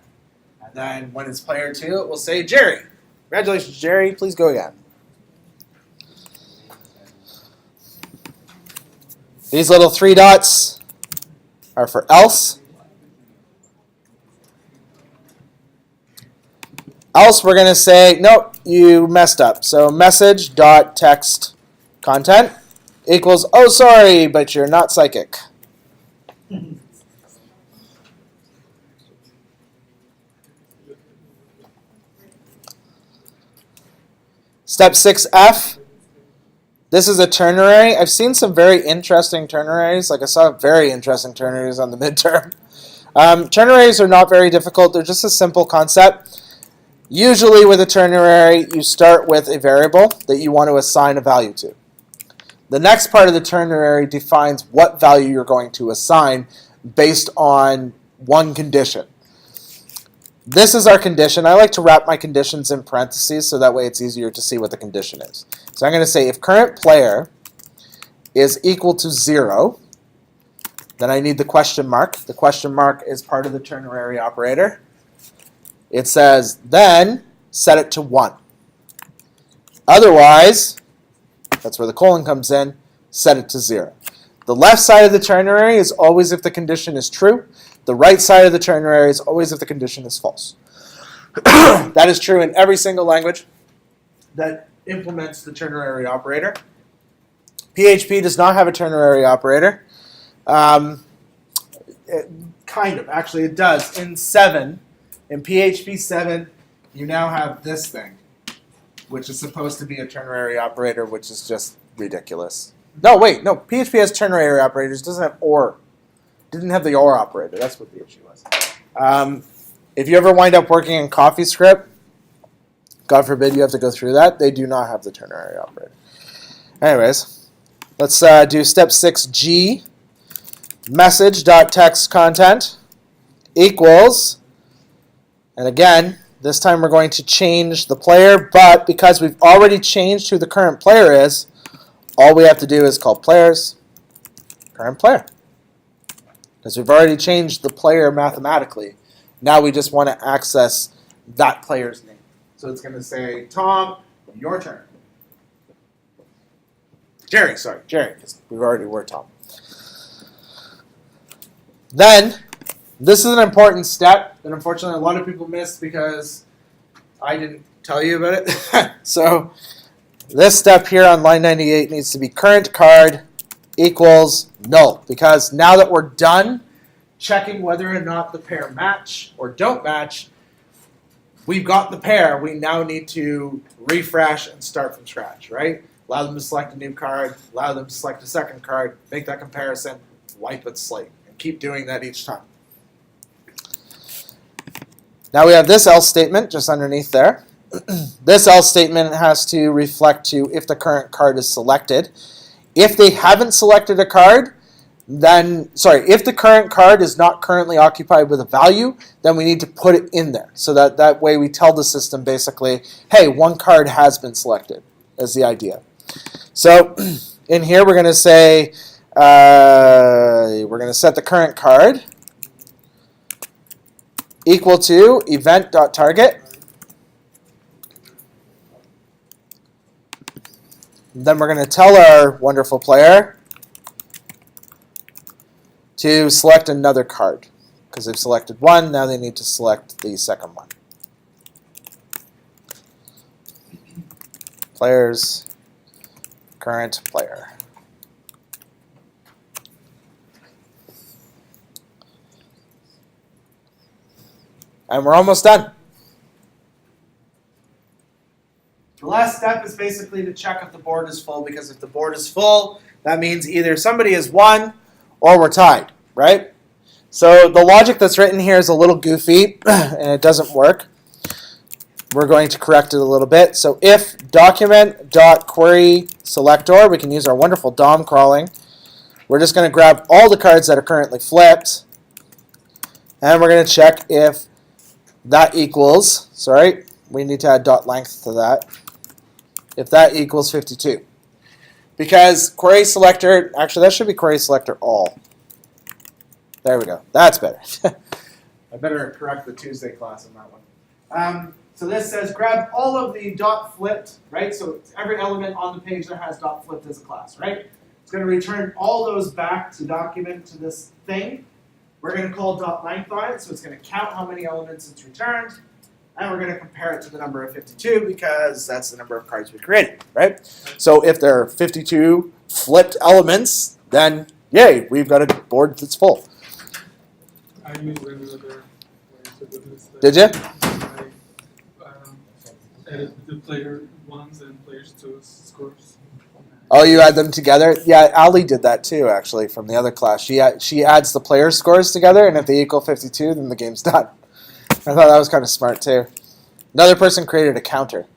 And then when it's player 2, it will say Jerry. Congratulations, Jerry, please go again. These little 3 dots are for else. Else we're going to say, nope, you messed up. So message.text content equals, oh, sorry, but you're not psychic. Step 6F. This is a ternary. I've seen some very interesting ternaries. Like I saw very interesting ternaries on the midterm. Ternaries are not very difficult. They're just a simple concept. Usually with a ternary, you start with a variable that you want to assign a value to. The next part of the ternary defines what value you're going to assign based on one condition. This is our condition. I like to wrap my conditions in parentheses so that way it's easier to see what the condition is. So I'm going to say if current player is equal to 0, then I need the question mark. The question mark is part of the ternary operator. It says then set it to 1. Otherwise, that's where the colon comes in, set it to 0. The left side of the ternary is always if the condition is true. The right side of the ternary is always if the condition is false. That is true in every single language that implements the ternary operator. PHP does not have a ternary operator. Kind of. Actually, it does. In PHP 7, you now have this thing, which is supposed to be a ternary operator, which is just ridiculous. No, wait. No, PHP has ternary operators. It doesn't have OR. Didn't have the OR operator. That's what the issue was. If you ever wind up working in CoffeeScript, God forbid you have to go through that, they do not have the ternary operator. Anyways, let's do step 6G. Message.textContent equals, and again, this time we're going to change the player, but because we've already changed who the current player is, all we have to do is call players current player. Because we've already changed the player mathematically. Now we just want to access that player's name. So it's going to say, Tom, your turn. Jerry, because we already were Tom. Then, this is an important step that unfortunately a lot of people miss because I didn't tell you about it. So, this step here on line 98 needs to be current card equals null. Because now that we're done checking whether or not the pair match or don't match, we've got the pair. We now need to refresh and start from scratch, right? Allow them to select a new card, allow them to select a second card, make that comparison, wipe its slate. Keep doing that each time. Now we have this else statement just underneath there. This else statement has to reflect to if the current card is selected. If they haven't selected a card, then, if the current card is not currently occupied with a value, then we need to put it in there. So that way we tell the system basically, hey, one card has been selected, is the idea. So in here we're going to say, we're going to set the current card equal to event.target. Then we're going to tell our wonderful player to select another card. Because they've selected one, now they need to select the second one. Players, current player. And we're almost done. The last step is basically to check if the board is full, because if the board is full, that means either somebody has won or we're tied, right? So the logic that's written here is a little goofy and it doesn't work. We're going to correct it a little bit. So if document.querySelector, we can use our wonderful DOM crawling. We're just going to grab all the cards that are currently flipped, and we're going to check if that equals, we need to add dot length to that, if that equals 52. Because query selector, actually that should be query selector all. There we go. That's better. I better correct the Tuesday class on that one. So this says grab all of the dot flipped, right? So it's every element on the page that has dot flipped as a class, right? It's going to return all those back to document to this thing. We're going to call dot length on it, so it's going to count how many elements it's returned, and we're going to compare it to the number of 52 because that's the number of cards we created, right? So if there are 52 flipped elements, then yay, we've got a board that's full. I used another way to do this. Did you? I added the player ones and players two scores. Oh, you add them together? Yeah, Ali did that too, actually, from the other class. She adds the player scores together, and if they equal 52, then the game's done. I thought that was kind of smart too. Another person created a counter.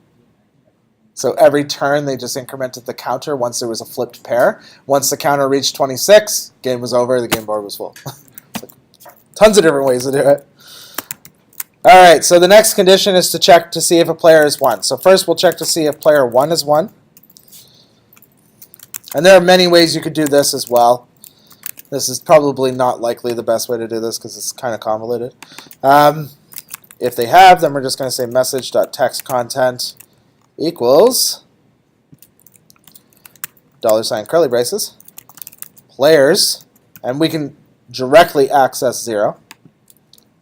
So every turn, they just incremented the counter once there was a flipped pair. Once the counter reached 26, game was over, the game board was full. Tons of different ways to do it. All right, so the next condition is to check to see if a player is won. So first, we'll check to see if player 1 is won. And there are many ways you could do this as well. This is probably not likely the best way to do this because it's kind of convoluted. If they have, then we're just going to say message.textContent equals $curly braces players, and we can directly access 0.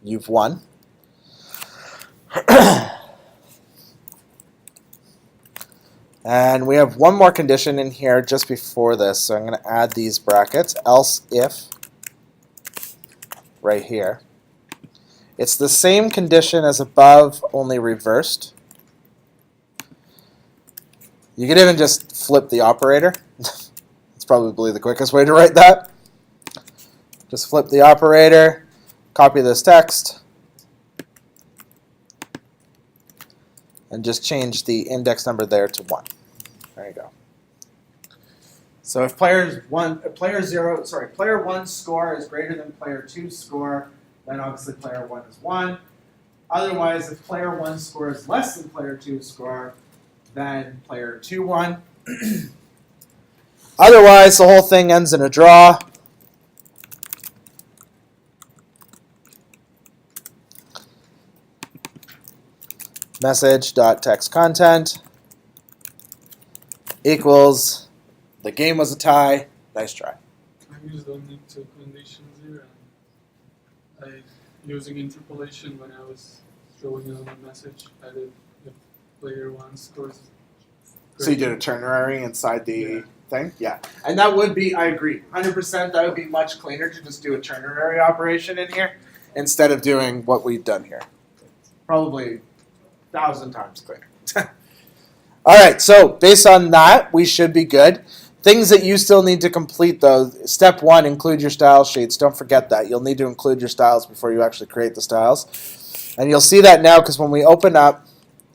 You've won. And we have one more condition in here just before this, so I'm going to add these brackets, else if, right here. It's the same condition as above, only reversed. You could even just flip the operator. It's probably the quickest way to write that. Just flip the operator, copy this text, and just change the index number there to 1. There you go. So if player 1's score is greater than player 2's score, then obviously player 1 is 1. Otherwise, if player 1's score is less than player 2's score, then player 2 won. Otherwise, the whole thing ends in a draw. Message.text content equals the game was a tie. Nice try. I use don't need two conditions here. And I using interpolation when I was throwing out a message. I did if player 1 scores. So you did a ternary inside the thing? Yeah. And that would be, I agree, 100%. That would be much cleaner to just do a ternary operation in here instead of doing what we've done here. Probably 1,000 times cleaner. All right, so based on that, we should be good. Things that you still need to complete, though. Step 1, include your style sheets. Don't forget that. You'll need to include your styles before you actually create the styles. And you'll see that now because when we open up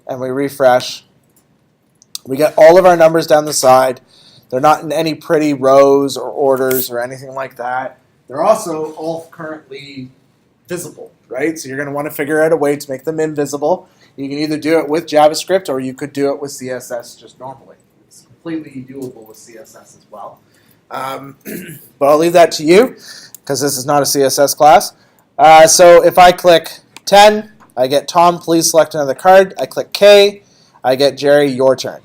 and we refresh, we get all of our numbers down the side. They're not in any pretty rows or orders or anything like that. They're also all currently visible, right? So you're going to want to figure out a way to make them invisible. You can either do it with JavaScript or you could do it with CSS just normally. It's completely doable with CSS as well. But I'll leave that to you because this is not a CSS class. So if I click 10, I get Tom, please select another card. I click K, I get Jerry, your turn.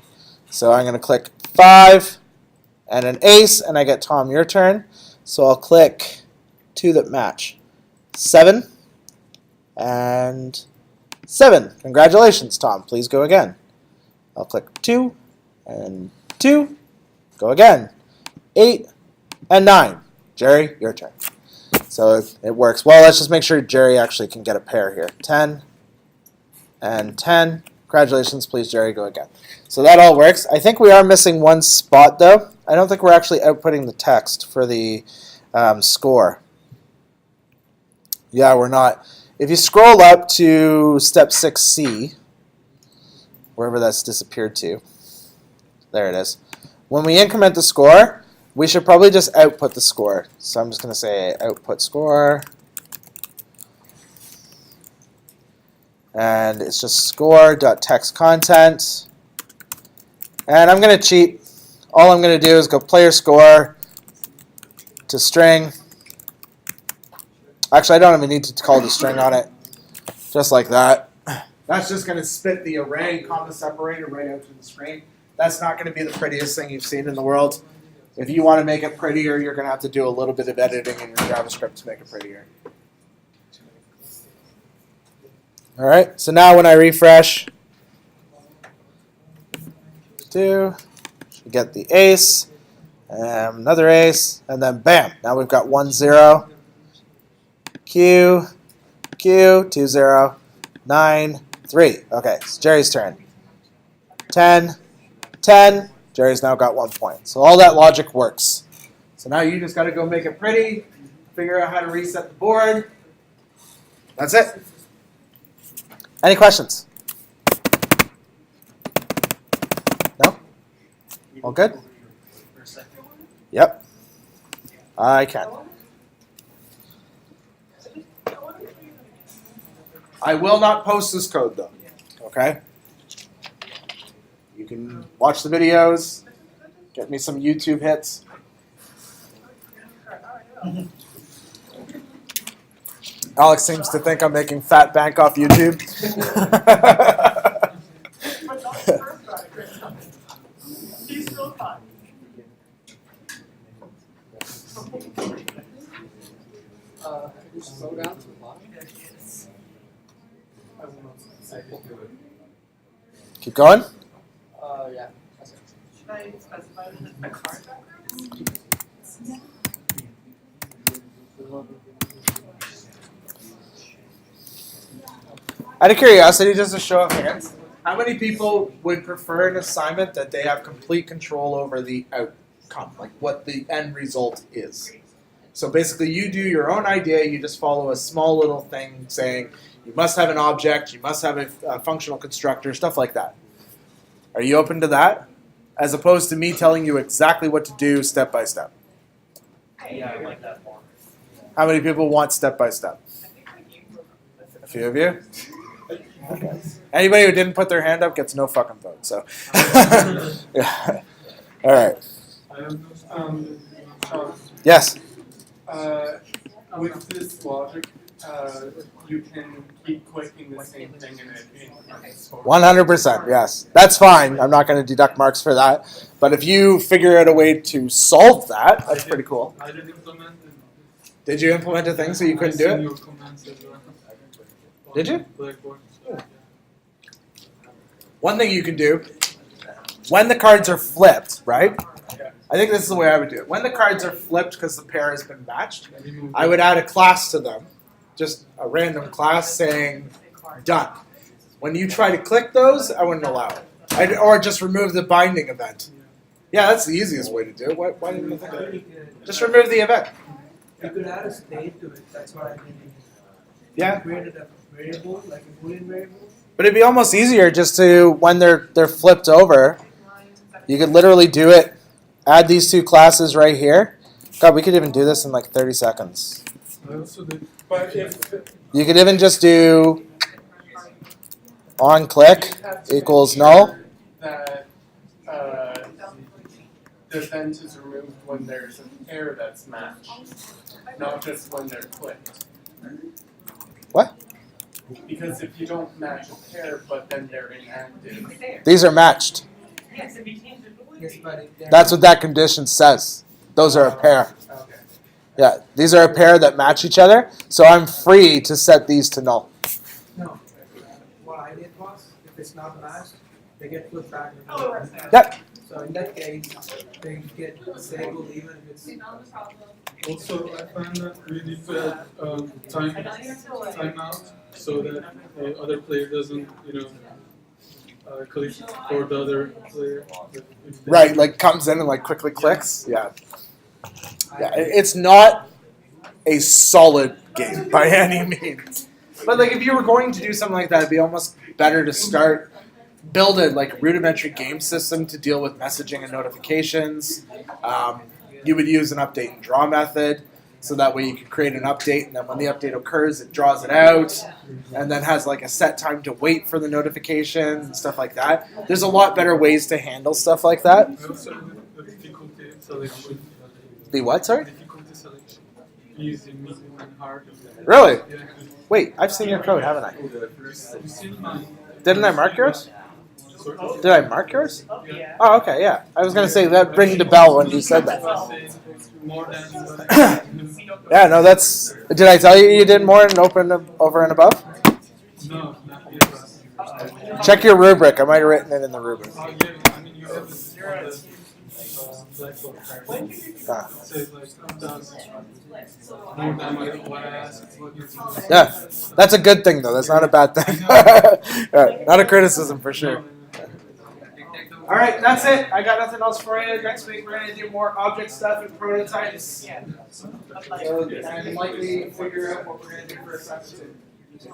So I'm going to click 5 and an ace, and I get Tom, your turn. So I'll click 2 that match. 7 and 7. Congratulations, Tom. Please go again. I'll click 2 and 2. Go again. 8 and 9. Jerry, your turn. So it works. Well, let's just make sure Jerry actually can get a pair here. 10 and 10. Congratulations. Please, Jerry, go again. So that all works. I think we are missing one spot, though. I don't think we're actually outputting the text for the score. Yeah, we're not. If you scroll up to step 6C, wherever that's disappeared to, there it is. When we increment the score, we should probably just output the score. So I'm just going to say output score. And it's just score.text content. And I'm going to cheat. All I'm going to do is go player score to string. Actually, I don't even need to call the string on it. Just like that. That's just going to spit the array comma separator right out to the screen. That's not going to be the prettiest thing you've seen in the world. If you want to make it prettier, you're going to have to do a little bit of editing in your JavaScript to make it prettier. All right, so now when I refresh, we get the ace, another ace, and then bam, now we've got 1, 0. Q, 2, 0, 9, 3. Okay, it's Jerry's turn. 10, 10. Jerry's now got 1 point. So all that logic works. So now you just got to go make it pretty, figure out how to reset the board. That's it. Any questions? No? All good? Yep. I can. I will not post this code, though. Okay? You can watch the videos, get me some YouTube hits. Alex seems to think I'm making fat bank off YouTube. He's still fine. Could you slow down to the bottom? I will not say to do it. Keep going. Yeah. That's it. Should I specify a card background? Out of curiosity, just a show of hands, how many people would prefer an assignment that they have complete control over the outcome, like what the end result is? So basically, you do your own idea, you just follow a small little thing saying you must have an object, you must have a functional constructor, stuff like that. Are you open to that? As opposed to me telling you exactly what to do step by step. Yeah, I like that more. How many people want step by step? I think I gave you A few of you? Okay. Anybody who didn't put their hand up gets no fucking vote. So, yeah. All right. I have Sean, Yes. with this logic, you can keep clicking the same thing and it increases. 100%. Yes. That's fine. I'm not going to deduct marks for that. But if you figure out a way to solve that, that's pretty cool. I did implement it. Did you implement a thing so you couldn't do I've seen it? your commands as well. Did you? On Blackboard. So, yeah. One thing you can do, when the cards are flipped, right? I think this is the way I would do it. When the cards are flipped because the pair has been matched, Remove I would add a class to them. Just a random class saying done. When you try to click those, I wouldn't allow it. Or just remove the binding event. Yeah, that's the easiest way to do it. Why didn't you think of that? Just remove the event. You could add a state to it, that's what I mean. Yeah. Created a variable, like a Boolean variable. But it'd be almost easier just to, when they're flipped over, you could literally do it, add these two classes right here. God, we could even do this in like 30 seconds. I also did. But if You could even just do on click equals null. that the event is removed when there's an pair that's matched, not just when they're clicked. What? Because if you don't match a pair, but then they're inactive. These are matched. Yes, if you change it. Yes, but if they're That's what that condition says. Those are a pair. Okay. Yeah, these are a pair that match each other. So I'm free to set these to null. no. What I did was, if it's not matched, they get flipped back. Oh, it works out. Yep. So in that case, they get disabled even if it's. Also, I find that we need to add timeout so that the other player doesn't, click for the other player. Right, like comes in and like quickly clicks. Yeah. Yeah, it's not a solid game by any means. But like if you were going to do something like that, it'd be almost better to build a like rudimentary game system to deal with messaging and notifications. You would use an update and draw method, so that way you could create an update, and then when the update occurs, it draws it out, and then has like a set time to wait for the notification and stuff like that. There's a lot better ways to handle stuff like that. I also did the difficulty selection. The what, sorry? Difficulty selection. Easy, medium, and hard. Really? Yeah. Wait, I've seen your code, haven't I? You seen mine? Didn't I mark yours? Sorry? Did I mark yours? Yeah. Oh, okay, yeah. I was gonna say that ringed the bell when you said that. More than Yeah, no, that's. Did I tell you did more and over and above? no, not yet. Check your rubric. I might have written it in the rubric. Oh, yeah, I mean, you have this on the Blackboard. Ah. It says like more than what I asked. What you Yeah, that's a good thing though. That's not a bad thing. Yeah, not a criticism for sure. All right, that's it. I got nothing else for you. Next week we're gonna do more object stuff and prototypes. Yeah. So, and likely figure out what we're gonna do for a substitute. So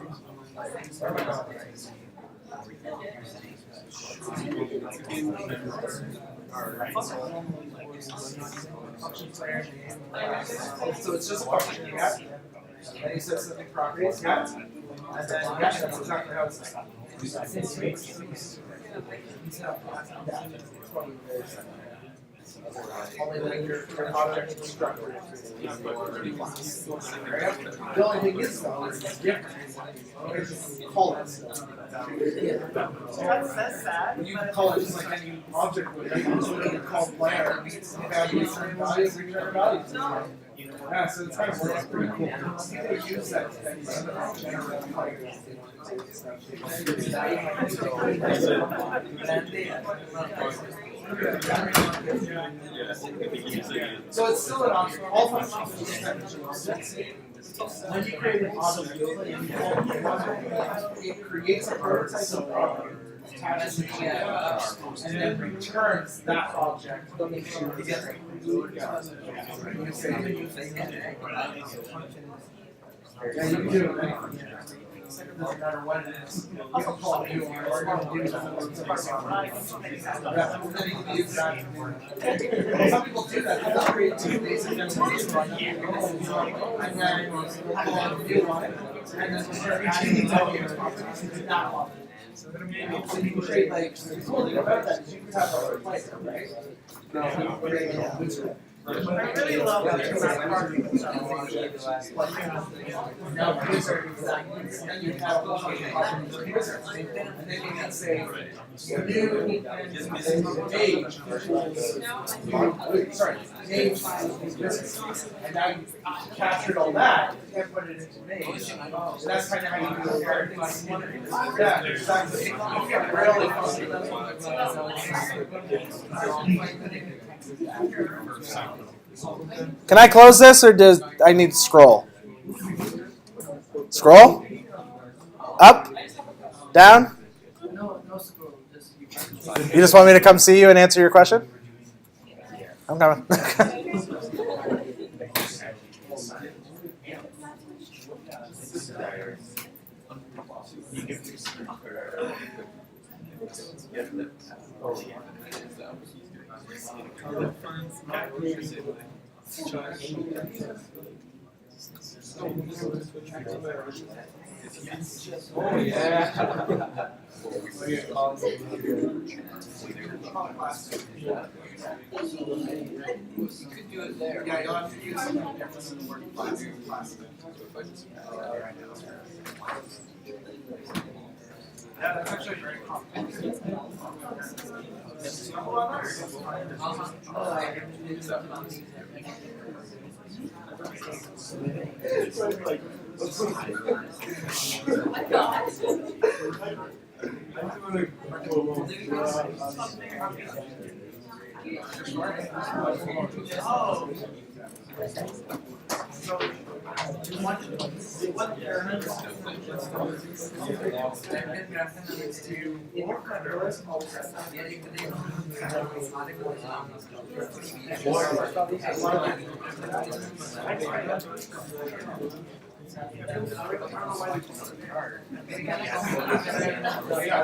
it's just a function, yeah. And he says something properties, yeah. And then yeah, that's exactly how it's done. only like your object structure. The only thing is though, it's different. It's colors. That's sad. You can call it just like any object would. You can call player. Have return values, return values. Yeah, so it's kind of works pretty cool. They use that generate players. So it's still an option. All functions when you create an object, it creates a prototype of object, attaches it to the and then returns that object to the yeah, you can do it. It doesn't matter what it is. You can call it you or you can do something. Some people do that. They'll create 2 basic implementations and then we'll call it a new one. And then we'll start adding properties to that one. So you can create like the cool thing about that is you can have a replacer, right? I really love that. Now, wizard is like, then you have a wizard, and then you can say, new age, sorry, age is business. And now you captured all that, you can put it into age. So that's kind of how you do everything. Yeah, exactly. Really Can I close this, or does I need to scroll? Scroll? Up? Down? No scroll, just you. You just want me to come see you and answer your question? I'm coming. Oh yeah. You could do it there. Yeah, you'll have to use something different than the word plastic. Yeah, that's actually very complicated. I'm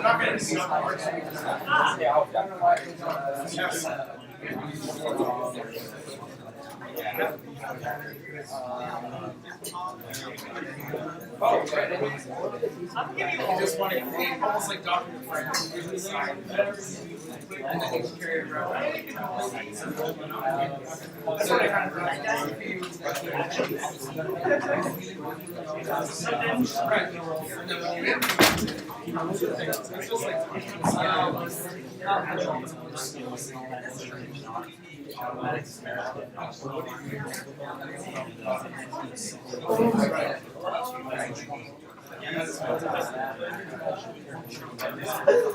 not going to see you just want to create almost like document frames. And then you can carry it around. So they kind of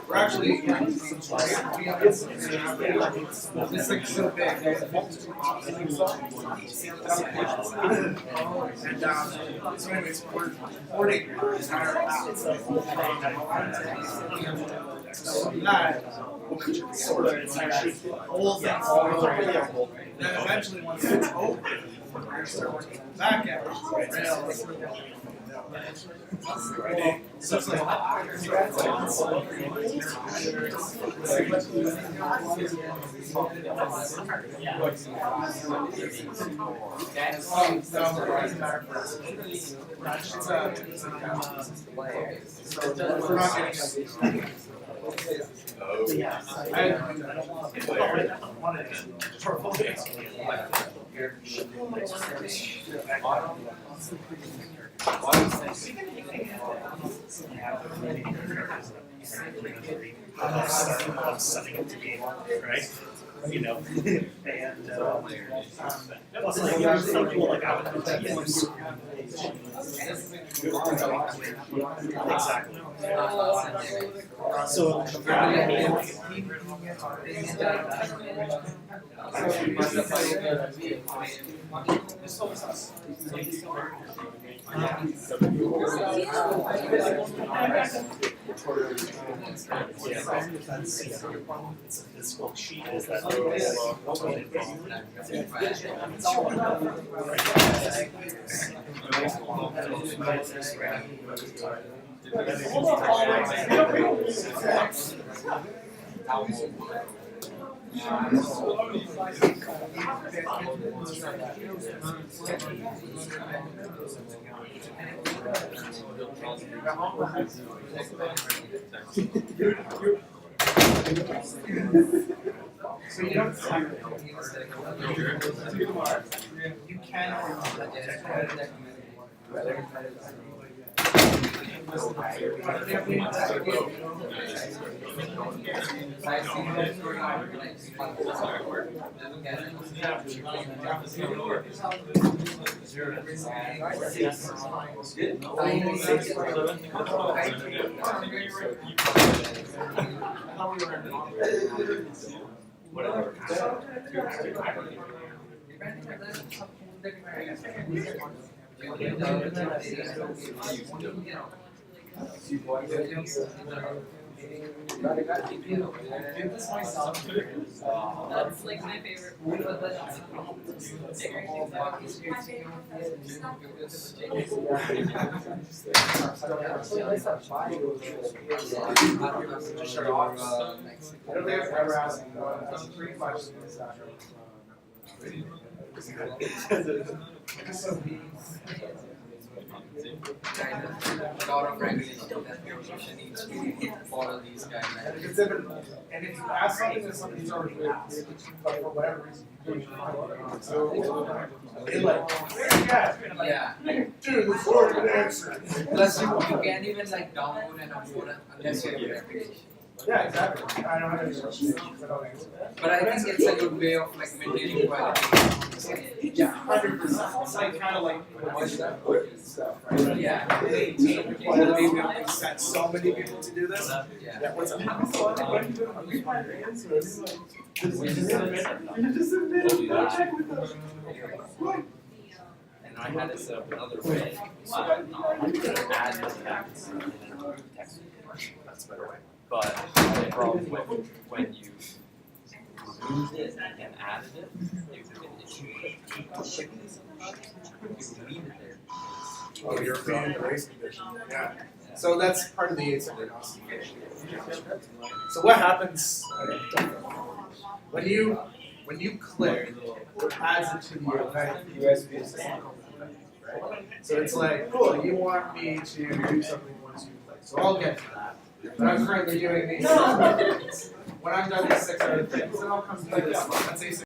we're actually this thing's so big. There's a multitude of options. And so anyways, we're porting our entire app. So that sort of entire whole thing all over. Then eventually once it's over, we're gonna start working on the back end. So it's Setting up the game, right? You know, and plus, like, it was so cool, like, I would use. Exactly. So, this whole sheet is that So you don't you can That's like my favorite A lot of regulation that the organization needs to follow these guidelines. And if you ask something that somebody's already asked, but for whatever reason, you don't find it. So they like, Yeah. dude, this already been answered. Plus you can't even like download and upload it unless you have your application. Yeah, exactly. I don't have any questions. I don't answer that. But I think it's a good way of like maintaining quality. Yeah, 100%. It's like kind of like what's that stuff, right? Yeah. We've sent so many people to do this. Yeah. Yeah, what's up? And I had to set up another way. I'm gonna add this back in a text. That's a better way. But the problem when you removed it and added it, it could issue you leave it there. Oh, you're feeding the race condition. Yeah. So that's part of the asynchronous. So what happens when you click, it adds it to the event USB system. Right? So it's like, cool, you want me to do something once you click. So I'll get to that. But I'm currently doing these. When I'm done these 6 other things, then I'll come to this one. That's asynchronous.